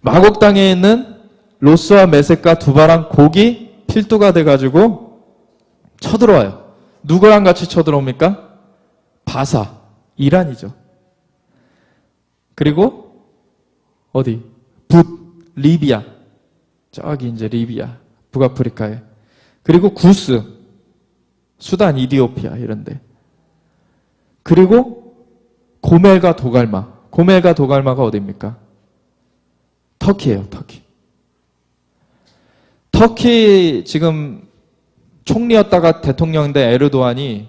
마곡 땅에 있는 로스와 메섹과 두바랑 곡이 필두가 돼가지고 쳐들어와요. 누구랑 같이 쳐들어옵니까? 바사, 이란이죠. 그리고 어디? 리비아. 저기 이제 리비아, 북아프리카에. 그리고 구스, 수단, 이디오피아 이런데. 그리고 고멜과 도갈마. 고멜과 도갈마가 어디입니까? 터키예요, 터키. 터키 지금 총리였다가 대통령인데 에르도안이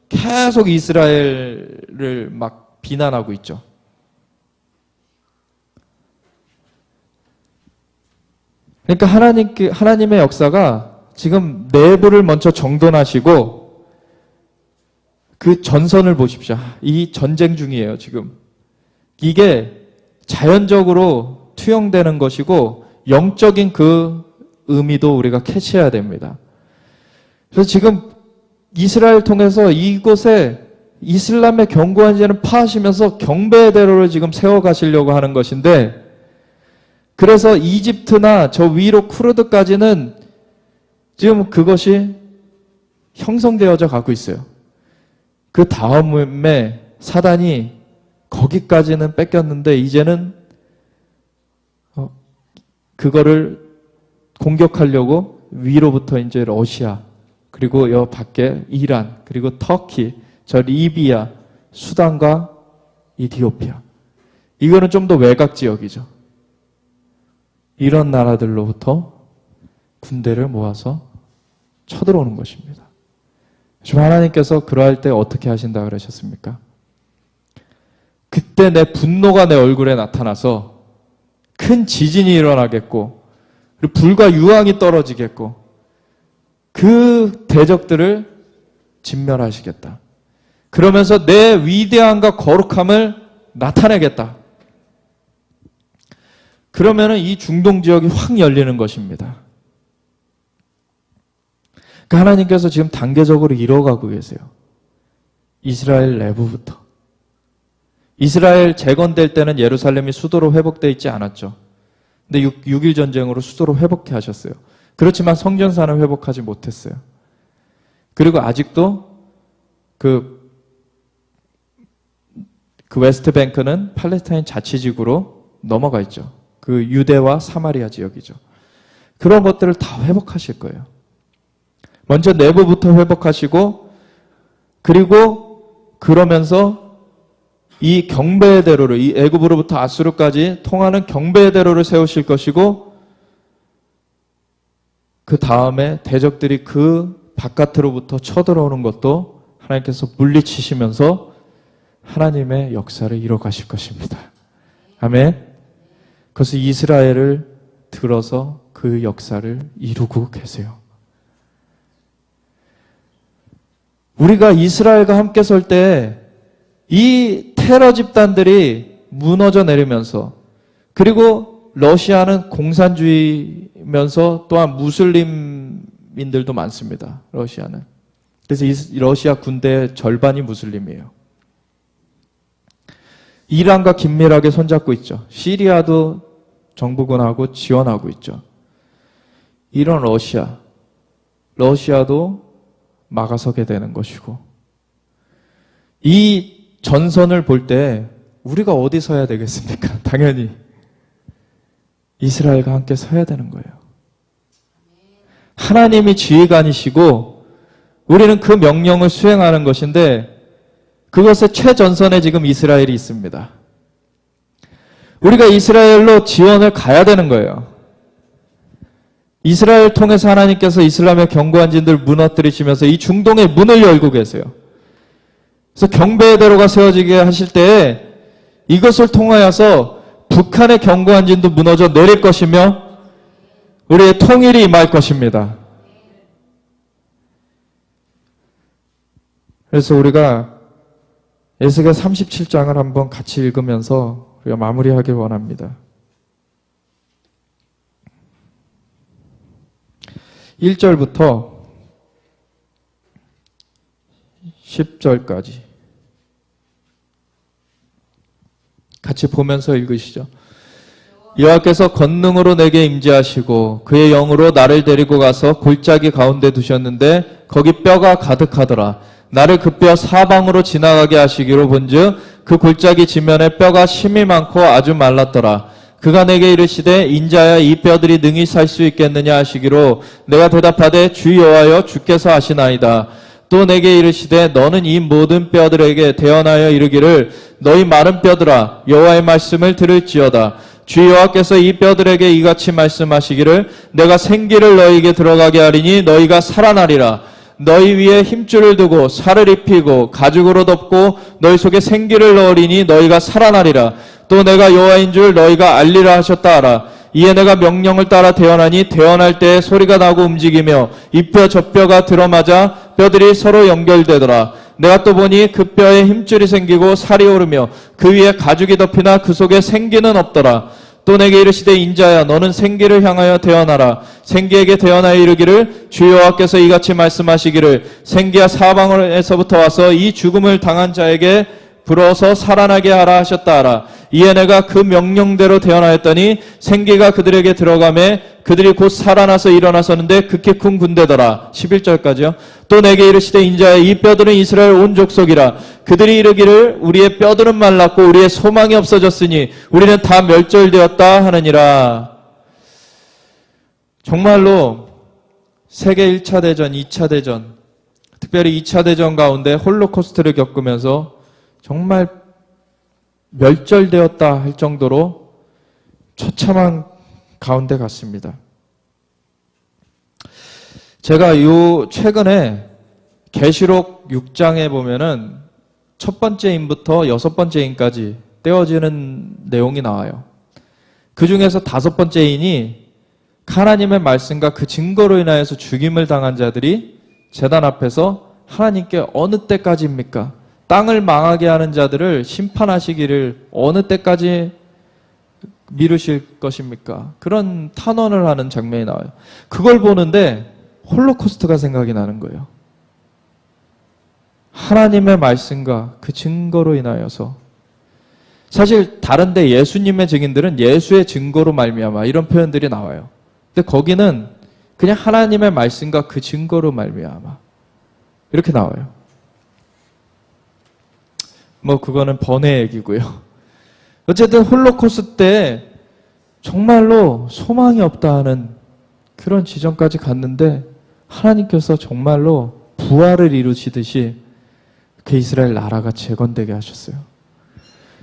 계속 이스라엘을 막 비난하고 있죠. 그러니까 하나님의 역사가 지금 내부를 먼저 정돈하시고 그 전선을 보십시오. 이 전쟁 중이에요, 지금. 이게 자연적으로 투영되는 것이고 영적인 그 의미도 우리가 캐치해야 됩니다. 그래서 지금 이스라엘 통해서 이곳에 이슬람의 견고한 진을 파하시면서 경배의 대로를 지금 세워가시려고 하는 것인데, 그래서 이집트나 저 위로 쿠르드까지는 지금 그것이 형성되어져 가고 있어요. 그 다음에 사단이 거기까지는 뺏겼는데 이제는 그거를 공격하려고 위로부터 이제 러시아, 그리고 여 밖에 이란, 그리고 터키, 저 리비아, 수단과 이디오피아. 이거는 좀 더 외곽 지역이죠. 이런 나라들로부터 군대를 모아서 쳐들어오는 것입니다. 지금 하나님께서 그러할 때 어떻게 하신다 그러셨습니까? 그때 내 분노가 내 얼굴에 나타나서 큰 지진이 일어나겠고, 그리고 불과 유황이 떨어지겠고, 그 대적들을 진멸하시겠다. 그러면서 내 위대함과 거룩함을 나타내겠다. 그러면은 이 중동 지역이 확 열리는 것입니다. 그러니까 하나님께서 지금 단계적으로 이뤄가고 계세요. 이스라엘 내부부터. 이스라엘 재건될 때는 예루살렘이 수도로 회복되어 있지 않았죠. 근데 6.1 전쟁으로 수도로 회복해 하셨어요. 그렇지만 성전산을 회복하지 못했어요. 그리고 아직도 그 웨스트뱅크는 팔레스타인 자치지구로 넘어가 있죠. 그 유대와 사마리아 지역이죠. 그런 것들을 다 회복하실 거예요. 먼저 내부부터 회복하시고, 그리고 그러면서 이 경배의 대로를, 이 애굽으로부터 아수르까지 통하는 경배의 대로를 세우실 것이고, 그 다음에 대적들이 그 바깥으로부터 쳐들어오는 것도 하나님께서 물리치시면서 하나님의 역사를 이뤄가실 것입니다. 아멘. 그래서 이스라엘을 들어서 그 역사를 이루고 계세요. 우리가 이스라엘과 함께 설 때 이 테러 집단들이 무너져 내리면서, 그리고 러시아는 공산주의면서 또한 무슬림인들도 많습니다. 러시아는. 그래서 러시아 군대의 절반이 무슬림이에요. 이란과 긴밀하게 손잡고 있죠. 시리아도 정부군하고 지원하고 있죠. 이런 러시아도 막아서게 되는 것이고, 이 전선을 볼 때 우리가 어디 서야 되겠습니까? 당연히 이스라엘과 함께 서야 되는 거예요. 하나님이 지휘관이시고 우리는 그 명령을 수행하는 것인데, 그것의 최전선에 지금 이스라엘이 있습니다. 우리가 이스라엘로 지원을 가야 되는 거예요. 이스라엘 통해서 하나님께서 이슬람의 견고한 진들을 무너뜨리시면서 이 중동의 문을 열고 계세요. 그래서 경배의 대로가 세워지게 하실 때 이것을 통하여서 북한의 견고한 진도 무너져 내릴 것이며 우리의 통일이 임할 것입니다. 그래서 우리가 에스겔 37장을 한번 같이 읽으면서 우리가 마무리하길 원합니다. 1절부터 10절까지 같이 보면서 읽으시죠. 여호와께서 권능으로 내게 임재하시고 그의 영으로 나를 데리고 가서 골짜기 가운데 두셨는데 거기 뼈가 가득하더라. 나를 그 뼈 사방으로 지나가게 하시기로 본즉 그 골짜기 지면에 뼈가 심이 많고 아주 말랐더라. 그가 내게 이르시되 인자야 이 뼈들이 능히 살 수 있겠느냐 하시기로 내가 대답하되 주 여호와여 주께서 아시나이다. 또 내게 이르시되 너는 이 모든 뼈들에게 대언하여 이르기를 너희 마른 뼈들아 여호와의 말씀을 들을지어다. 주 여호와께서 이 뼈들에게 이같이 말씀하시기를 내가 생기를 너희에게 들어가게 하리니 너희가 살아나리라. 너희 위에 힘줄을 두고 살을 입히고 가죽으로 덮고 너희 속에 생기를 넣으리니 너희가 살아나리라. 또 내가 여호와인 줄 너희가 알리라 하셨다 하라. 이에 내가 명령을 따라 대언하니 대언할 때에 소리가 나고 움직이며 이 뼈 저 뼈가 들어맞아 뼈들이 서로 연결되더라. 내가 또 보니 그 뼈에 힘줄이 생기고 살이 오르며 그 위에 가죽이 덮이나 그 속에 생기는 없더라. 또 내게 이르시되 인자야 너는 생기를 향하여 대언하라. 생기에게 대언하여 이르기를 주 여호와께서 이같이 말씀하시기를 생기야 사방에서부터 와서 이 죽음을 당한 자에게 불어서 살아나게 하라 하셨다 하라. 이에 내가 그 명령대로 대언하였더니 생기가 그들에게 들어가매 그들이 곧 살아나서 일어나서는데 극히 큰 군대더라. 11절까지요. 또 내게 이르시되 인자야 이 뼈들은 이스라엘 온 족속이라. 그들이 이르기를 우리의 뼈들은 말랐고 우리의 소망이 없어졌으니 우리는 다 멸절되었다 하느니라. 정말로 세계 1차 대전, 2차 대전, 특별히 2차 대전 가운데 홀로코스트를 겪으면서 정말 멸절되었다 할 정도로 처참한 가운데 갔습니다. 제가 최근에 계시록 6장에 보면은 첫 번째 인부터 여섯 번째 인까지 떼어지는 내용이 나와요. 그 중에서 다섯 번째 인이 하나님의 말씀과 그 증거로 인하여서 죽임을 당한 자들이 제단 앞에서 하나님께 어느 때까지입니까? 땅을 망하게 하는 자들을 심판하시기를 어느 때까지 미루실 것입니까? 그런 탄원을 하는 장면이 나와요. 그걸 보는데 홀로코스트가 생각이 나는 거예요. 하나님의 말씀과 그 증거로 인하여서, 사실 다른데 예수님의 증인들은 예수의 증거로 말미암아 이런 표현들이 나와요. 근데 거기는 그냥 하나님의 말씀과 그 증거로 말미암아 이렇게 나와요. 뭐 그거는 번외 얘기고요. 어쨌든 홀로코스트 때 정말로 소망이 없다 하는 그런 지점까지 갔는데 하나님께서 정말로 부활을 이루시듯이 그 이스라엘 나라가 재건되게 하셨어요.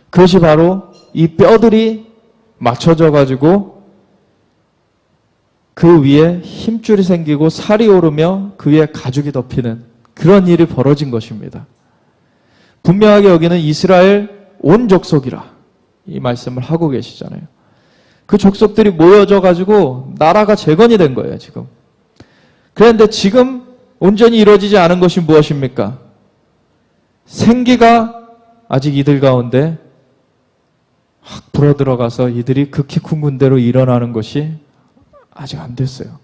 그것이 바로 이 뼈들이 맞춰져 가지고 그 위에 힘줄이 생기고 살이 오르며 그 위에 가죽이 덮이는 그런 일이 벌어진 것입니다. 분명하게 여기는 이스라엘 온 족속이라 이 말씀을 하고 계시잖아요. 그 족속들이 모여져 가지고 나라가 재건이 된 거예요, 지금. 그런데 지금 온전히 이루어지지 않은 것이 무엇입니까? 생기가 아직 이들 가운데 확 불어들어가서 이들이 극히 큰 군대로 일어나는 것이 아직 안 됐어요.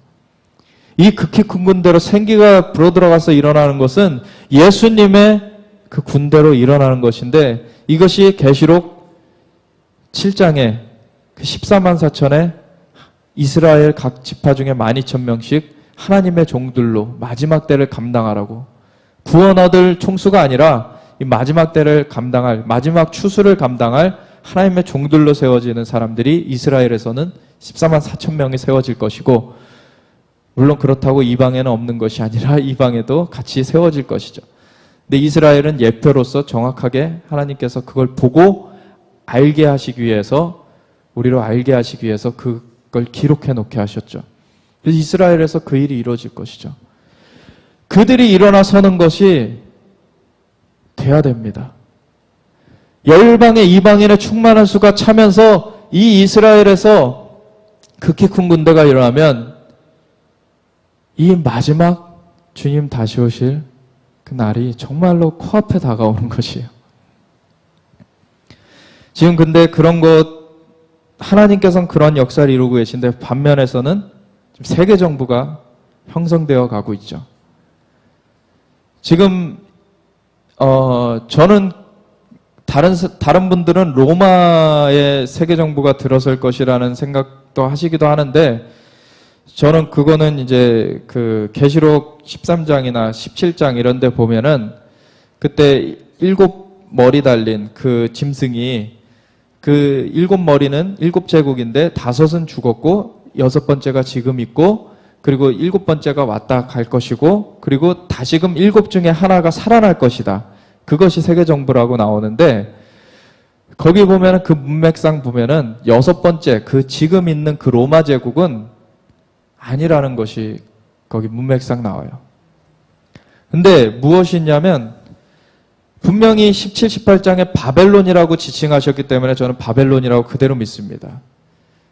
이 극히 큰 군대로 생기가 불어들어가서 일어나는 것은 예수님의 그 군대로 일어나는 것인데 이것이 계시록 7장에 그 14만 4천의 이스라엘 각 지파 중에 12,000명씩 하나님의 종들로 마지막 때를 감당하라고 구원 얻을 총수가 아니라 이 마지막 때를 감당할 마지막 추수를 감당할 하나님의 종들로 세워지는 사람들이 이스라엘에서는 14만 4천 명이 세워질 것이고 물론 그렇다고 이방에는 없는 것이 아니라 이방에도 같이 세워질 것이죠. 근데 이스라엘은 예표로서 정확하게 하나님께서 그걸 보고 알게 하시기 위해서 우리로 알게 하시기 위해서 그걸 기록해 놓게 하셨죠. 그래서 이스라엘에서 그 일이 이루어질 것이죠. 그들이 일어나 서는 것이 돼야 됩니다. 열방의 이방인의 충만한 수가 차면서 이 이스라엘에서 극히 큰 군대가 일어나면 이 마지막 주님 다시 오실 그 날이 정말로 코앞에 다가오는 것이에요. 지금 근데 그런 것 하나님께서는 그런 역사를 이루고 계신데 반면에서는 지금 세계 정부가 형성되어 가고 있죠. 지금 저는 다른 분들은 로마의 세계 정부가 들어설 것이라는 생각도 하시기도 하는데 저는 그거는 이제 그 계시록 13장이나 17장 이런 데 보면은 그때 7머리 달린 그 짐승이 그 7머리는 7제국인데 5은 죽었고 6번째가 지금 있고 그리고 7번째가 왔다 갈 것이고 그리고 다시금 7 중에 하나가 살아날 것이다. 그것이 세계정부라고 나오는데 거기 보면은 그 문맥상 보면은 6번째 그 지금 있는 그 로마 제국은 아니라는 것이 거기 문맥상 나와요. 근데 무엇이 있냐면 분명히 17, 18장에 바벨론이라고 지칭하셨기 때문에 저는 바벨론이라고 그대로 믿습니다.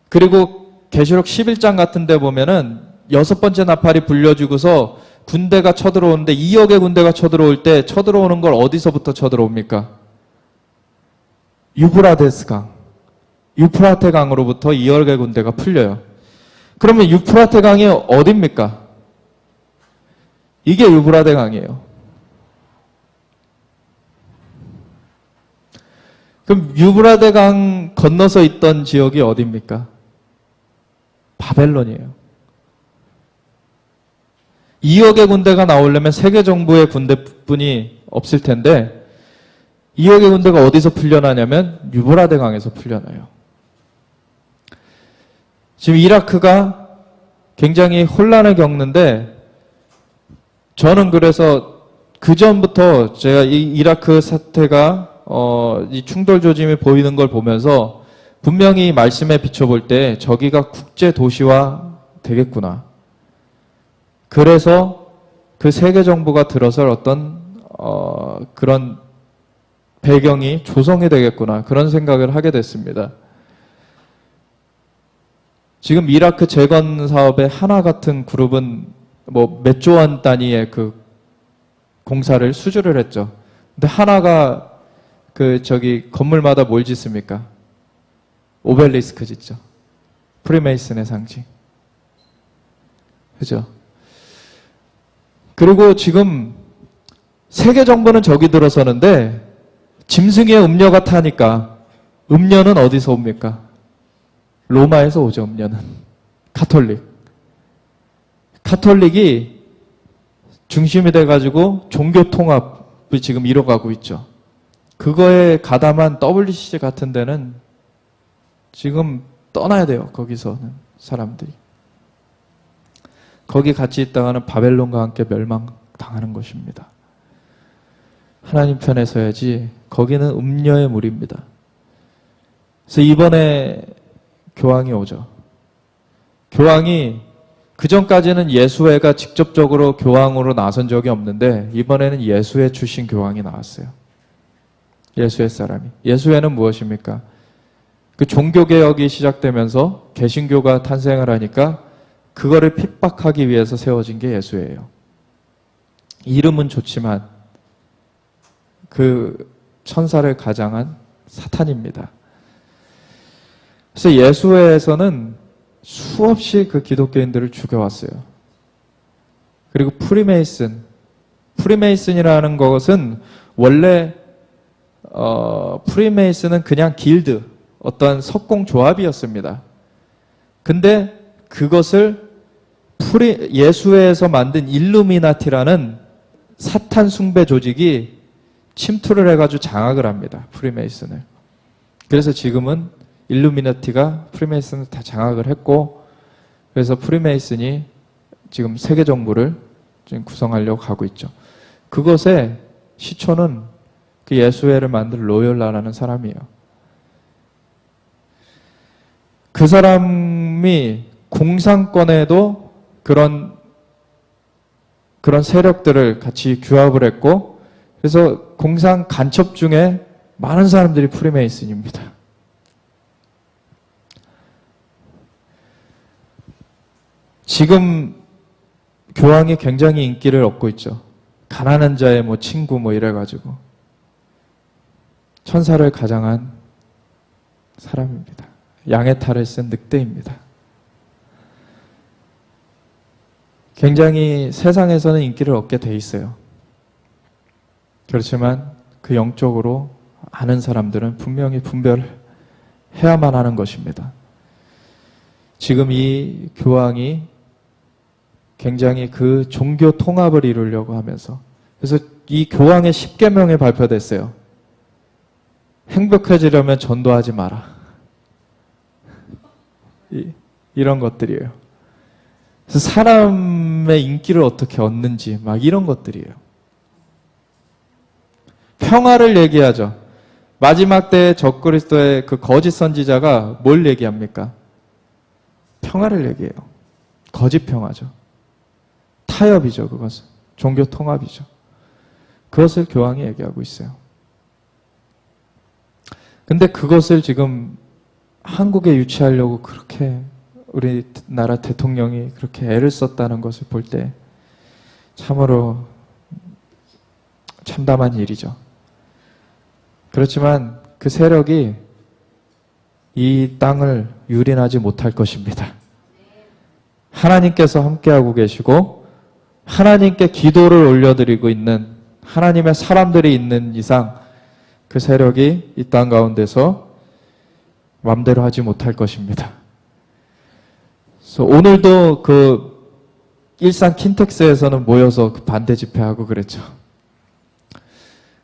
그리고 계시록 11장 같은 데 보면은 6번째 나팔이 불려지고서 군대가 쳐들어오는데 2억의 군대가 쳐들어올 때 쳐들어오는 걸 어디서부터 쳐들어옵니까? 유브라데스 강, 유프라테 강으로부터 2억의 군대가 풀려요. 그러면 유프라테 강이 어딥니까? 이게 유브라데 강이에요. 그럼 유브라데 강 건너서 있던 지역이 어딥니까? 바벨론이에요. 2억의 군대가 나오려면 세계 정부의 군대뿐이 없을 텐데 2억의 군대가 어디서 풀려나냐면 유브라데 강에서 풀려나요. 지금 이라크가 굉장히 혼란을 겪는데 저는 그래서 그 전부터 제가 이 이라크 사태가 이 충돌 조짐이 보이는 걸 보면서 분명히 말씀에 비춰볼 때 저기가 국제 도시화 되겠구나. 그래서 그 세계 정부가 들어설 어떤 그런 배경이 조성이 되겠구나. 그런 생각을 하게 됐습니다. 지금 이라크 재건 사업의 하나 같은 그룹은 뭐 몇 조 원 단위의 그 공사를 수주를 했죠. 근데 하나가 그 저기 건물마다 뭘 짓습니까? 오벨리스크 짓죠. 프리메이슨의 상징. 그죠? 그리고 지금 세계 정부는 저기 들어서는데 짐승의 음료가 타니까 음료는 어디서 옵니까? 로마에서 오죠, 음료는. 가톨릭. 가톨릭이 중심이 돼가지고 종교 통합을 지금 이뤄가고 있죠. 그거에 가담한 WCC 같은 데는 지금 떠나야 돼요, 거기서는 사람들이. 거기 같이 있다가는 바벨론과 함께 멸망당하는 것입니다. 하나님 편에 서야지 거기는 음녀의 물입니다. 그래서 이번에 교황이 오죠. 교황이 그 전까지는 예수회가 직접적으로 교황으로 나선 적이 없는데 이번에는 예수회 출신 교황이 나왔어요. 예수회 사람이. 예수회는 무엇입니까? 그 종교개혁이 시작되면서 개신교가 탄생을 하니까 그거를 핍박하기 위해서 세워진 게 예수회예요. 이름은 좋지만 그 천사를 가장한 사탄입니다. 그래서 예수회에서는 수없이 그 기독교인들을 죽여왔어요. 그리고 프리메이슨이라는 것은 원래 프리메이슨은 그냥 길드, 어떤 석공조합이었습니다. 근데 그것을 예수회에서 만든 일루미나티라는 사탄 숭배 조직이 침투를 해가지고 장악을 합니다. 프리메이슨을. 그래서 지금은 일루미나티가 프리메이슨을 다 장악을 했고, 그래서 프리메이슨이 지금 세계 정부를 지금 구성하려고 하고 있죠. 그것의 시초는 그 예수회를 만든 로열라라는 사람이에요. 그 사람이 공산권에도 그런 세력들을 같이 규합을 했고, 그래서 공산 간첩 중에 많은 사람들이 프리메이슨입니다. 지금 교황이 굉장히 인기를 얻고 있죠. 가난한 자의 친구 이래가지고 천사를 가장한 사람입니다. 양의 탈을 쓴 늑대입니다. 굉장히 세상에서는 인기를 얻게 돼 있어요. 그렇지만 그 영적으로 아는 사람들은 분명히 분별해야만 하는 것입니다. 지금 이 교황이 굉장히 그 종교 통합을 이루려고 하면서, 그래서 이 교황의 10계명이 발표됐어요. 행복해지려면 전도하지 마라. 이런 것들이에요. 그래서 사람의 인기를 어떻게 얻는지 이런 것들이에요. 평화를 얘기하죠. 마지막 때에 적그리스도의 그 거짓 선지자가 뭘 얘기합니까? 평화를 얘기해요. 거짓 평화죠. 타협이죠. 그것은 종교 통합이죠. 그것을 교황이 얘기하고 있어요. 근데 그것을 지금 한국에 유치하려고 그렇게 우리나라 대통령이 그렇게 애를 썼다는 것을 볼 때 참으로 참담한 일이죠. 그렇지만 그 세력이 이 땅을 유린하지 못할 것입니다. 하나님께서 함께하고 계시고 하나님께 기도를 올려드리고 있는 하나님의 사람들이 있는 이상 그 세력이 이 땅 가운데서 맘대로 하지 못할 것입니다. 그래서 오늘도 그 일산 킨텍스에서는 모여서 그 반대 집회하고 그랬죠.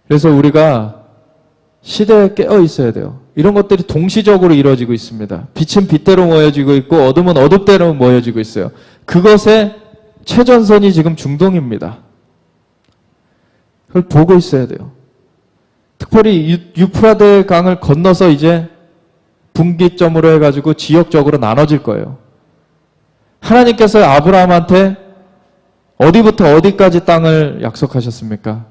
그래서 우리가 시대에 깨어 있어야 돼요. 이런 것들이 동시적으로 이루어지고 있습니다. 빛은 빛대로 모여지고 있고 어둠은 어둠대로 모여지고 있어요. 그것의 최전선이 지금 중동입니다. 그걸 보고 있어야 돼요. 특별히 유프라데 강을 건너서 이제 분기점으로 해가지고 지역적으로 나눠질 거예요. 하나님께서 아브라함한테 어디부터 어디까지 땅을 약속하셨습니까?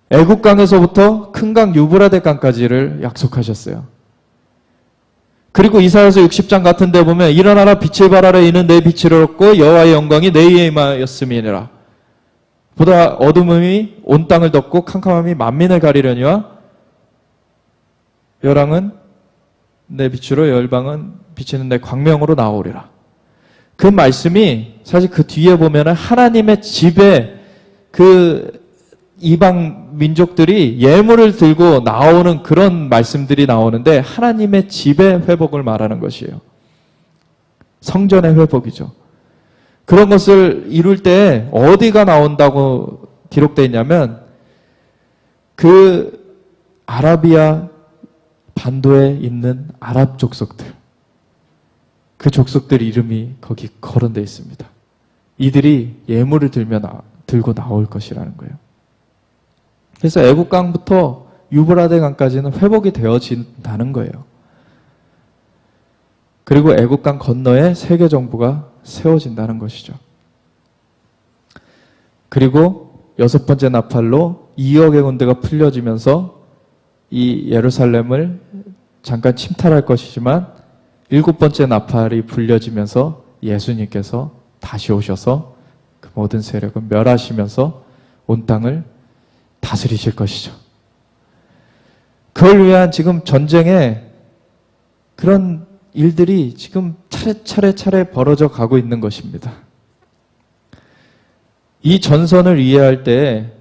애국강에서부터 큰 강 유브라데 강까지를 약속하셨어요. 그리고 이사야서 60장 같은 데 보면 일어나라 빛을 발하라 이는 내 빛을 얻고 여호와의 영광이 내 위에 임하였음이니라. 보다 어둠이 온 땅을 덮고 캄캄함이 만민을 가리려니와 열왕은 내 빛으로 열방은 비치는 내 광명으로 나오리라. 그 말씀이 사실 그 뒤에 보면은 하나님의 집에 그 이방 민족들이 예물을 들고 나오는 그런 말씀들이 나오는데 하나님의 집의 회복을 말하는 것이에요. 성전의 회복이죠. 그런 것을 이룰 때 어디가 나온다고 기록되어 있냐면 그 아라비아 반도에 있는 아랍 족속들, 그 족속들 이름이 거기 거론되어 있습니다. 이들이 예물을 들고 나올 것이라는 거예요. 그래서 애국강부터 유브라데 강까지는 회복이 되어진다는 거예요. 그리고 애국강 건너에 세계 정부가 세워진다는 것이죠. 그리고 6번째 나팔로 2억의 군대가 풀려지면서 이 예루살렘을 잠깐 침탈할 것이지만 7번째 나팔이 불려지면서 예수님께서 다시 오셔서 그 모든 세력을 멸하시면서 온 땅을 다스리실 것이죠. 그걸 위한 지금 전쟁에 그런 일들이 지금 차례 벌어져 가고 있는 것입니다. 이 전선을 이해할 때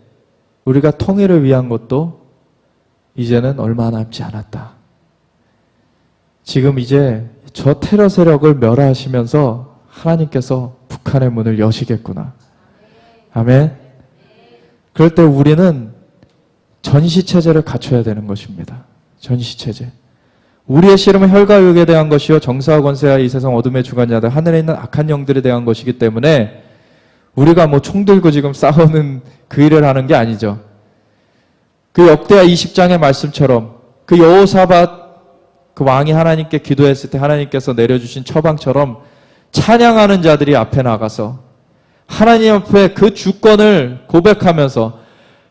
우리가 통일을 위한 것도 이제는 얼마 남지 않았다. 지금 이제 저 테러 세력을 멸하시면서 하나님께서 북한의 문을 여시겠구나. 아멘. 그럴 때 우리는 전시체제를 갖춰야 되는 것입니다. 전시체제. 우리의 씨름은 혈과 육에 대한 것이요 정사와 권세와 이 세상 어둠의 주관자들 하늘에 있는 악한 영들에 대한 것이기 때문에 우리가 뭐 총 들고 지금 싸우는 그 일을 하는 게 아니죠. 그 역대하 20장의 말씀처럼 그 여호사밧 그 왕이 하나님께 기도했을 때 하나님께서 내려주신 처방처럼 찬양하는 자들이 앞에 나가서 하나님 앞에 그 주권을 고백하면서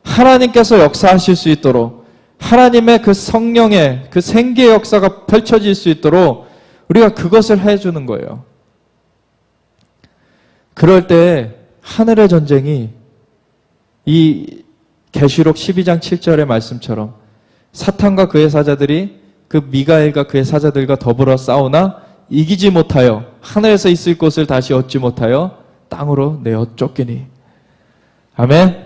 하나님께서 역사하실 수 있도록 하나님의 그 성령의 그 생기의 역사가 펼쳐질 수 있도록 우리가 그것을 해주는 거예요. 그럴 때 하늘의 전쟁이 이 계시록 12장 7절의 말씀처럼 사탄과 그의 사자들이 그 미가엘과 그의 사자들과 더불어 싸우나 이기지 못하여 하늘에서 있을 곳을 다시 얻지 못하여 땅으로 내어 쫓기니. 아멘.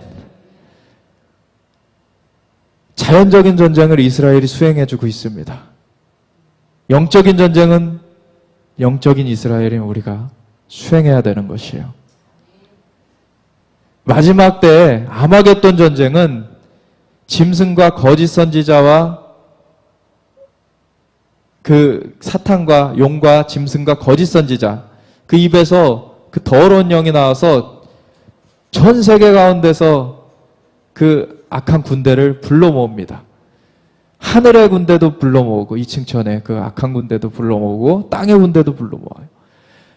자연적인 전쟁을 이스라엘이 수행해주고 있습니다. 영적인 전쟁은 영적인 이스라엘인 우리가 수행해야 되는 것이에요. 마지막 때에 아마겟돈 전쟁은 짐승과 거짓 선지자와 그 사탄과 용과 짐승과 거짓 선지자 그 입에서 그 더러운 영이 나와서 전 세계 가운데서 그 악한 군대를 불러 모읍니다. 하늘의 군대도 불러 모으고 2층천에 그 악한 군대도 불러 모으고 땅의 군대도 불러 모아요.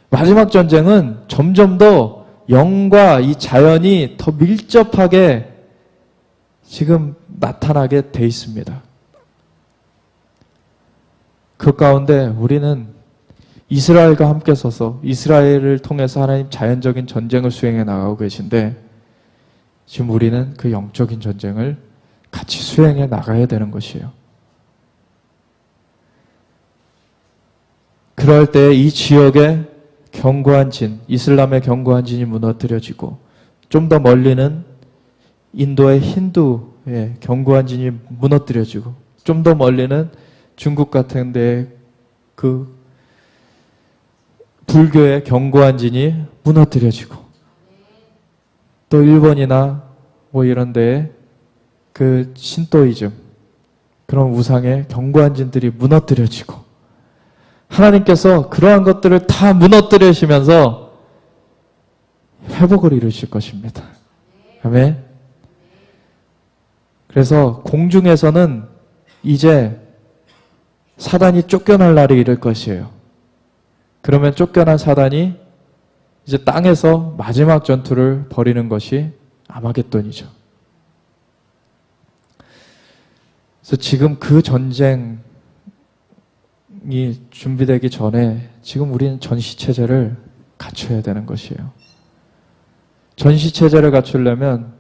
마지막 전쟁은 점점 더 영과 이 자연이 더 밀접하게 지금 나타나게 돼 있습니다. 그 가운데 우리는 이스라엘과 함께 서서 이스라엘을 통해서 하나님 자연적인 전쟁을 수행해 나가고 계신데 지금 우리는 그 영적인 전쟁을 같이 수행해 나가야 되는 것이에요. 그럴 때 이 지역의 견고한 진, 이슬람의 견고한 진이 무너뜨려지고 좀 더 멀리는 인도의 힌두의 견고한 진이 무너뜨려지고 좀 더 멀리는 중국 같은 데에 그 불교의 견고한 진이 무너뜨려지고 또 일본이나 뭐 이런 데에 그 신도이즘 그런 우상의 견고한 진들이 무너뜨려지고 하나님께서 그러한 것들을 다 무너뜨리시면서 회복을 이루실 것입니다. 아멘. 그래서 공중에서는 이제 사단이 쫓겨날 날이 이를 것이에요. 그러면 쫓겨난 사단이 이제 땅에서 마지막 전투를 벌이는 것이 아마겟돈이죠. 그래서 지금 그 전쟁이 준비되기 전에 지금 우리는 전시체제를 갖춰야 되는 것이에요. 전시체제를 갖추려면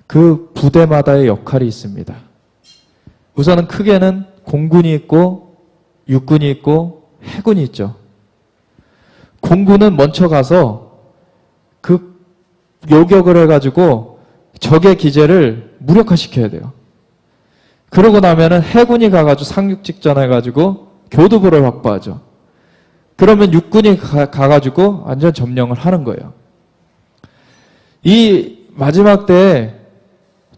그 부대마다의 역할이 있습니다. 우선은 크게는 공군이 있고 육군이 있고 해군이 있죠. 공군은 먼저 가서 그 요격을 해가지고 적의 기제를 무력화시켜야 돼요. 그러고 나면은 해군이 가가지고 상륙직전 해가지고 교두보를 확보하죠. 그러면 육군이 가가지고 완전 점령을 하는 거예요. 이 마지막 때에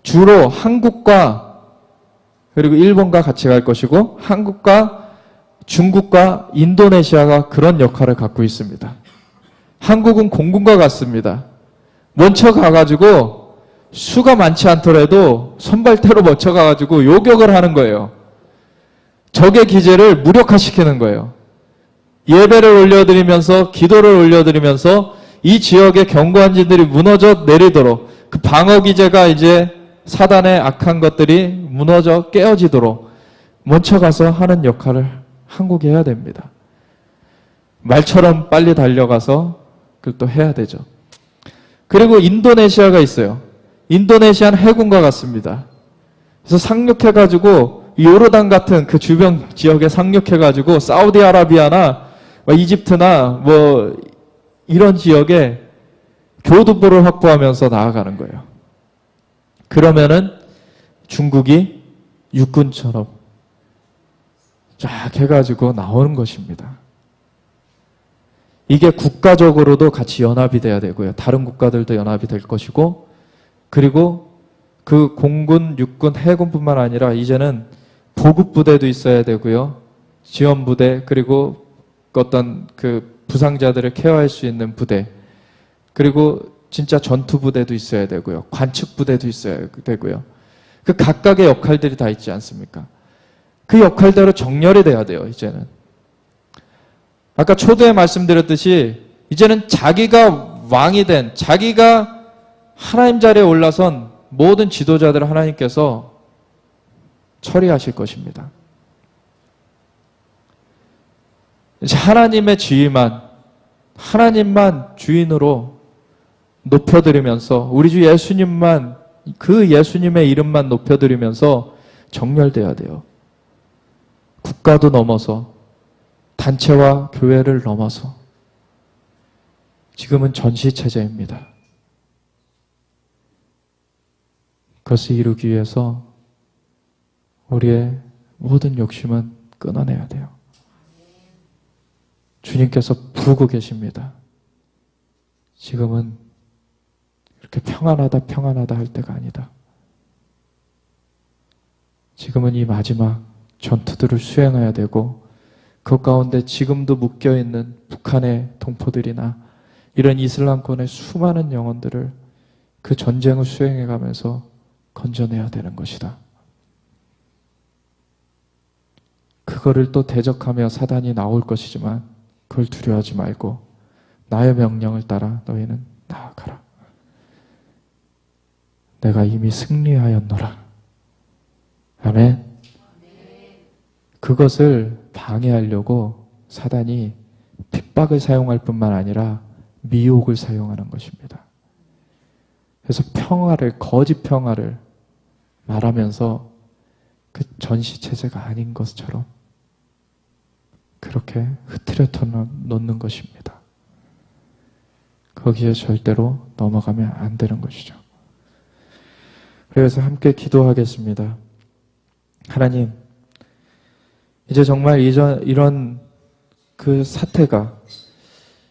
주로 한국과 그리고 일본과 같이 갈 것이고 한국과 중국과 인도네시아가 그런 역할을 갖고 있습니다. 한국은 공군과 같습니다. 먼저 가가지고 수가 많지 않더라도 선발대로 먼저 가가지고 요격을 하는 거예요. 적의 기제를 무력화시키는 거예요. 예배를 올려드리면서 기도를 올려드리면서 이 지역의 경관진들이 무너져 내리도록 그 방어기제가 이제 사단의 악한 것들이 무너져 깨어지도록 먼저 가서 하는 역할을 한국이 해야 됩니다. 말처럼 빨리 달려가서 그걸 또 해야 되죠. 그리고 인도네시아가 있어요. 인도네시아는 해군과 같습니다. 그래서 상륙해가지고 요르단 같은 그 주변 지역에 상륙해가지고 사우디아라비아나 이집트나 뭐 이런 지역에 교두보를 확보하면서 나아가는 거예요. 그러면은 중국이 육군처럼 쫙 해가지고 나오는 것입니다. 이게 국가적으로도 같이 연합이 돼야 되고요. 다른 국가들도 연합이 될 것이고, 그리고 그 공군, 육군, 해군뿐만 아니라 이제는 보급부대도 있어야 되고요. 지원부대, 그리고 어떤 그 부상자들을 케어할 수 있는 부대, 그리고 진짜 전투부대도 있어야 되고요. 관측부대도 있어야 되고요. 그 각각의 역할들이 다 있지 않습니까? 그 역할대로 정렬이 돼야 돼요, 이제는. 아까 초두에 말씀드렸듯이 이제는 자기가 왕이 된, 자기가 하나님 자리에 올라선 모든 지도자들을 하나님께서 처리하실 것입니다. 이제 하나님의 지위만, 하나님만 주인으로 높여드리면서 우리 주 예수님만, 그 예수님의 이름만 높여드리면서 정렬돼야 돼요. 국가도 넘어서, 단체와 교회를 넘어서. 지금은 전시체제입니다. 그것을 이루기 위해서 우리의 모든 욕심은 끊어내야 돼요. 주님께서 부르고 계십니다. 지금은 이렇게 평안하다 할 때가 아니다. 지금은 이 마지막 전투들을 수행해야 되고, 그 가운데 지금도 묶여있는 북한의 동포들이나 이런 이슬람권의 수많은 영혼들을 그 전쟁을 수행해가면서 건져내야 되는 것이다. 그거를 또 대적하며 사단이 나올 것이지만 그걸 두려워하지 말고 나의 명령을 따라 너희는 나아가라. 내가 이미 승리하였노라. 아멘. 그것을 방해하려고 사단이 핍박을 사용할 뿐만 아니라 미혹을 사용하는 것입니다. 그래서 평화를, 거짓 평화를 말하면서 그 전시체제가 아닌 것처럼 그렇게 흐트려 놓는 것입니다. 거기에 절대로 넘어가면 안 되는 것이죠. 그래서 함께 기도하겠습니다. 하나님, 이제 정말 이런 그 사태가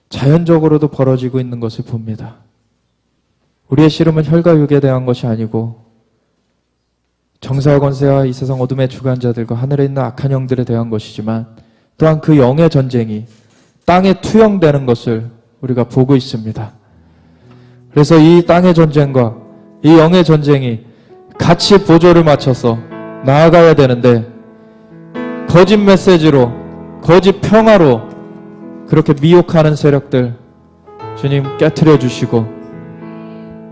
자연적으로도 벌어지고 있는 것을 봅니다. 우리의 씨름은 혈과 육에 대한 것이 아니고 정사와 권세와 이 세상 어둠의 주관자들과 하늘에 있는 악한 영들에 대한 것이지만, 또한 그 영의 전쟁이 땅에 투영되는 것을 우리가 보고 있습니다. 그래서 이 땅의 전쟁과 이 영의 전쟁이 같이 보조를 맞춰서 나아가야 되는데, 거짓 메시지로, 거짓 평화로 그렇게 미혹하는 세력들 주님 깨트려 주시고,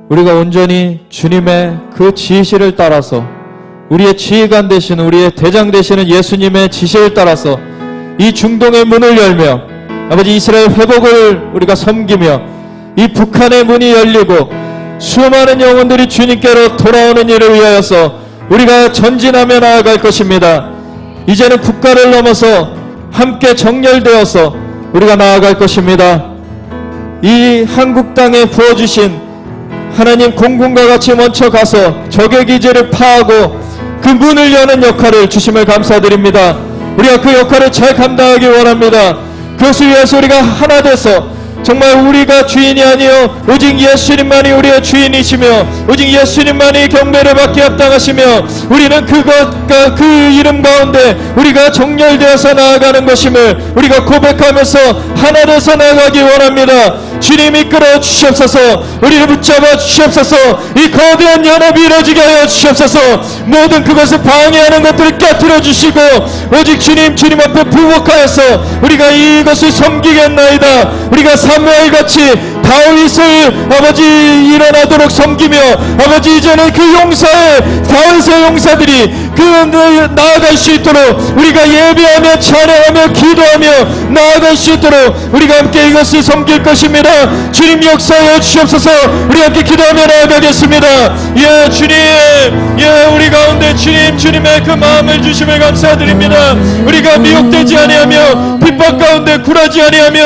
우리가 온전히 주님의 그 지시를 따라서, 우리의 지휘관 되시는, 우리의 대장 되시는 예수님의 지시를 따라서 이 중동의 문을 열며 아버지 이스라엘 회복을 우리가 섬기며 이 북한의 문이 열리고 수많은 영혼들이 주님께로 돌아오는 일을 위하여서 우리가 전진하며 나아갈 것입니다. 이제는 국가를 넘어서 함께 정렬되어서 우리가 나아갈 것입니다. 이 한국 땅에 부어주신 하나님 공군과 같이 먼저 가서 적의 기지를 파하고 그 문을 여는 역할을 주심을 감사드립니다. 우리가 그 역할을 잘 감당하기 원합니다. 그것을 위해서 우리가 하나 돼서 정말 우리가 주인이 아니요 오직 예수님만이 우리의 주인이시며 오직 예수님만이 경배를 받기 합당하시며 우리는 그것과 그 이름 가운데 우리가 정렬되어서 나아가는 것임을 우리가 고백하면서 하나 되어서 나아가기 원합니다. 주님 이끌어 주시옵소서. 우리를 붙잡아 주시옵소서. 이 거대한 연합이 이루어지게 하여 주시옵소서. 모든 그것을 방해하는 것들을 깨뜨려 주시고 오직 주님 앞에 부복하여서 우리가 이것을 섬기겠나이다. 우리가 사무엘같이 다윗을 아버지 일어나도록 섬기며 아버지 이제는 그 용사의 다윗의 용사들이 그 나아갈 수 있도록 우리가 예배하며 찬양하며 기도하며 나아갈 수 있도록 우리가 함께 이것을 섬길 것입니다. 주님 역사하여 주시옵소서. 우리 함께 기도하며 나아가겠습니다. 예 주님, 예 우리 가운데 주님의 그 마음을 주심을 감사드립니다. 우리가 미혹되지 아니하며 핍박 가운데 굴하지 아니하며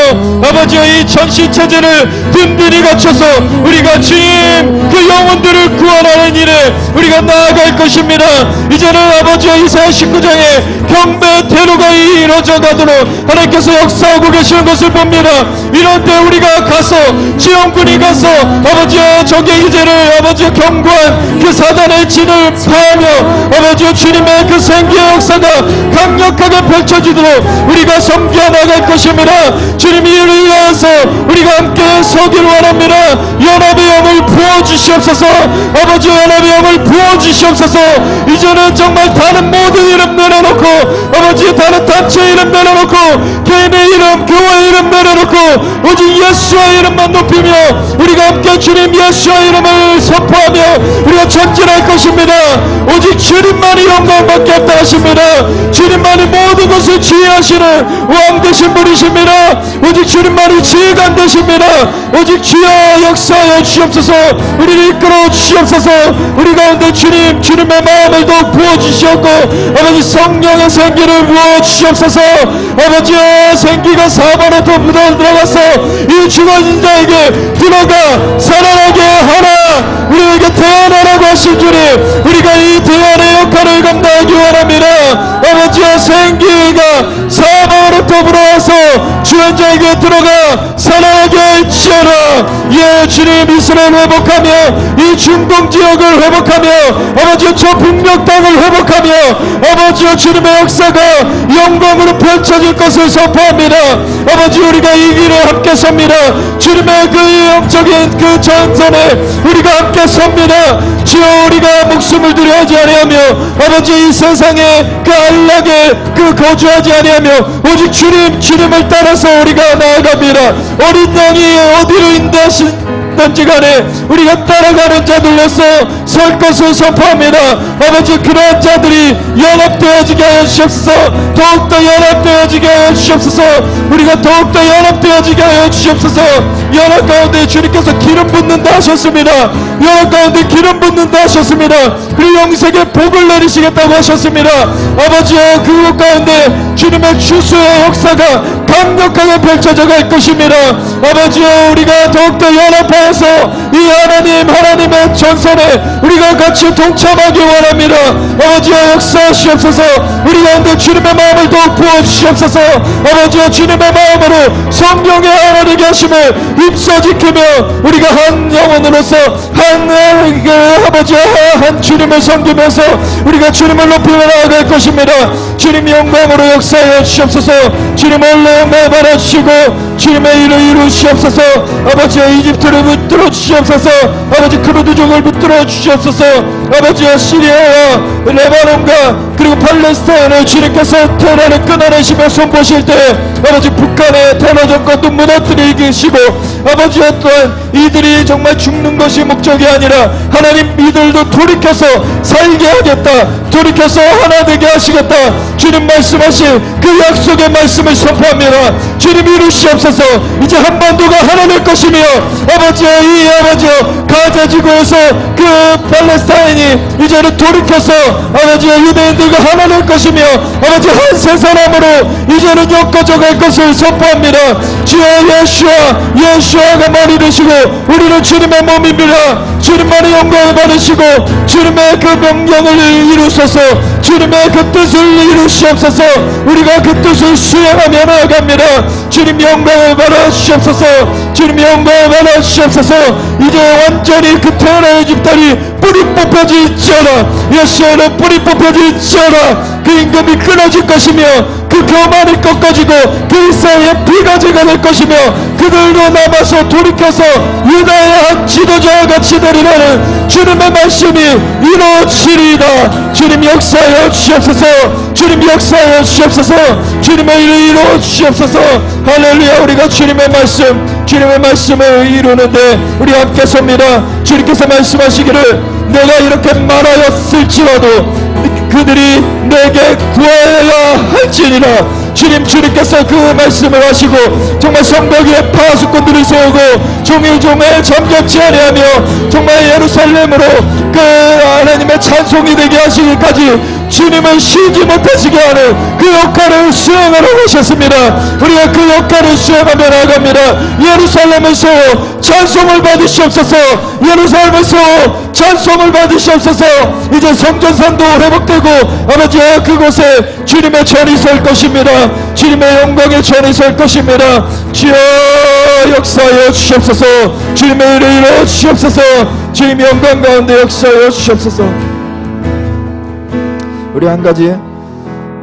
아버지의 이 전시체제를 든든히 갖춰서 우리가 주님 그 영혼들을 구원하는 일에 우리가 나아갈 것입니다. 이제는 아버지의 이사야 19장에 경배 대로가 이루어져 가도록 하나님께서 역사하고 계시는 것을 봅니다. 이런 때 우리가 가서 지원군이 가서 아버지의 적의 이제를 아버지의 경고한 그 사단의 진을 파하며 아버지의 주님의 그 생기의 역사가 강력하게 펼쳐지도록 우리가 섬겨 나갈 것입니다. 주님이 이를 위하여서 우리가 함께 서길 원합니다. 연합의 영을 부어주시옵소서. 아버지 연합의 영을 부어주시옵소서. 이제는 정말 다른 모든 이름 내려놓고 아버지 다른 단체 이름 내려놓고 개인의 이름 교회 이름 내려놓고 오직 예수의 이름만 높이며 우리가 함께 주님 예수의 이름을 선포하며 우리가 전진할 것입니다. 오직 주님만이 영광 받게 했다 하십니다. 주님만이 모든 것을 지혜하시는 왕 되신 분이십니다. 오직 주님만이 지혜관 되십니다. 오직 주여 역사하여 주시옵소서. 우리를 이끌어 주시옵소서. 우리 가운데 주님의 마음을 더욱 부어주시옵고 아버지 성령의 생기를 부어주시옵소서. 아버지의 생기가 사방에 더 묻어 들어가서 이 죽어진 자에게 들어가 살아나게 하라. 우리에게 태어나라고 하신 주님, 우리가 이 대안의 역할을 감당하기 원합니다. 아버지의 생기가 사방으로 더불어와서 죽은 자에게 들어가 살아나게 할지어다. 예 주님, 이스라엘 회복하며 이 중동 지역을 회복하며 아버지의 저 북녘 땅을 회복하며 아버지의 주님의 역사가 영광으로 펼쳐질 것을 선포합니다. 아버지 우리가 이 길에 함께 섭니다. 주님의 그 영적인 그 전선에 우리가 함께 섭니다. 주여 우리가 목숨을 두려워하지 아니하며 아버지 이 세상에 그 안락에 그 거주하지 아니하며 오직 주님을 따라서 우리가 나아갑니다. 어린 양이 어디로 인도하시든지 간에 우리가 따라가는 자들로서 설 것을 선포합니다. 아버지 그러한 자들이 연합되어지게 하여 주시옵소서. 더욱더 연합되어지게 하여 주시옵소서. 우리가 더욱더 연합되어지게 하여 주시옵소서. 연합 가운데 주님께서 기름 붓는다 하셨습니다. 연합 가운데 기름 붓는다 하셨습니다. 그리고 영생의 복을 내리시겠다고 하셨습니다. 아버지여 그곳 가운데 주님의 추수의 역사가 강력하게 펼쳐져 갈 것입니다. 아버지여 우리가 더욱더 연합하여서 이 하나님의 전선에 우리가 같이 동참하기 원합니다. 아버지여 역사하시옵소서. 우리 가운데 주님의 마음을 더욱 부어주시옵소서. 아버지여 주님의 마음으로 성령의 하나님의 하심을 입서지키며 우리가 한 영혼으로서 아버지여 한 주님을 섬기면서 우리가 주님을 높이며 나아갈 것입니다. 주님 영광으로 역사하여 주시옵소서. 주님 원래 영광을 받아주시고 주님의 일을 이루시옵소서. 아버지여 이집트를 붙들어 주시옵소서. 아버지 크루드족을 붙들어 주시옵소서. 아버지여 시리아와 레바논과 그리고 팔레스타인을 주님께서 테러를 끊어내시며 손보실 때 아버지 북한의 테러 정권도 무너뜨리시고 아버지여 또한 이들이 정말 죽는 것이 목적이 아니라 하나님 이들도 돌이켜서 살게 하겠다. 돌이켜서 하나 되게 하시겠다. 주님 말씀하신 그 약속의 말씀을 선포합니다. 주님 이루시옵소서. 이제 한반도가 하나 될 것이며 아버지여 이 아버지여 가자 지구에서 그 팔레스타인이 이제는 돌이켜서 아버지의 유대인들과 하나 될 것이며 아버지 한 세 사람으로 이제는 엮어져 갈 것을 선포합니다. 주여 예수아가 머리 되시고 우리는 주님의 몸입니다. 주님만의 영광을 받으시고 주님의 그 명령을 이루소서, 주님의 그 뜻을 이루시옵소서. 우리가 그 뜻을 수행하며 나아갑니다. 주님 영광을 받아주시옵소서. 주님 영광을 받아주시옵소서. 이제 완전히 그 태어나의 집단이 뿌리 뽑혀지지어라. 예수는 뿌리 뽑혀지지어라. 그 임금이 끊어질 것이며 그 교만이 꺾어지고 그 이스라엘의 피가 제가 될 것이며 그들도 남아서 돌이켜서 유다의 한 지도자와 같이 되리라는 주님의 말씀이 이루어지리이다. 주님 역사하여 주시옵소서. 주님 역사하여 주시옵소서. 주님의 일을 이루어 주시옵소서. 할렐루야. 우리가 주님의 말씀을 이루는데 우리 함께 섭니다. 주님께서 말씀하시기를 내가 이렇게 말하였을지라도 그들이 내게 구하여야 할지니라. 주님께서 그 말씀을 하시고 정말 성벽 위에 파수꾼들을 세우고 종일 잠잠치 아니하며 정말 예루살렘으로 그 하나님의 찬송이 되게 하시기까지 주님은 쉬지 못하시게 하는 그 역할을 수행하러 오셨습니다. 우리가 그 역할을 수행하며 나아갑니다. 예루살렘에서 찬송을 받으시옵소서. 예루살렘에서 찬송을 받으시옵소서. 이제 성전산도 회복되고 아버지여 그곳에 주님의 전이 설 것입니다. 주님의 영광의 전이 설 것입니다. 주여 역사하여 주시옵소서. 주님의 일을 이루어 주시옵소서. 주님의 영광 가운데 역사하여 주시옵소서. 우리 한 가지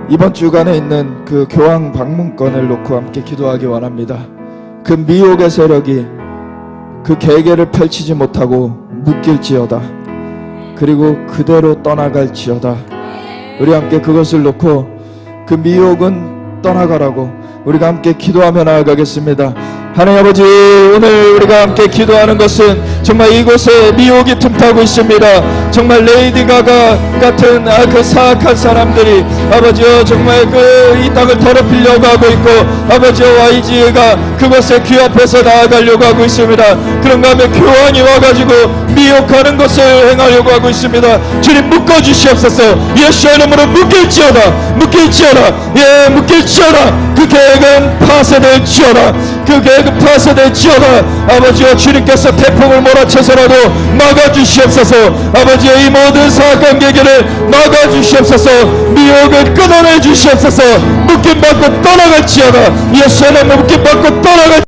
이번 주간에 있는 그 교황 방문권을 놓고 함께 기도하기 원합니다. 그 미혹의 세력이 그 계계를 펼치지 못하고 묶일지어다. 그리고 그대로 떠나갈지어다. 우리 함께 그것을 놓고 그 미혹은 떠나가라고 우리가 함께 기도하며 나아가겠습니다. 하나님 아버지, 오늘 우리가 함께 기도하는 것은 정말 이곳에 미혹이 틈타고 있습니다. 정말 레이디 가가 같은 그 사악한 사람들이 아버지여 정말 이 땅을 더럽히려고 하고 있고 아버지여 YG가 그것에 귀 앞에서 나아가려고 하고 있습니다. 그런가 하면 교황이 와가지고 미혹하는 것을 행하려고 하고 있습니다. 주님 묶어주시옵소서. 예수의 이름으로 묶일지어다. 예, 묶일지어다. 그 계획은 파쇄될지어다. 그 계획은 파쇄될지어다. 아버지여 주님께서 태풍을 몰아쳐서라도 막아주시옵소서. 아버지여 이 모든 사악한 계획을 막아주시옵소서. 미혹을 끊어내 주시옵소서. 묶임받고 떠나갈지어다. 예수의 이름으로 묶임받고 떠나갈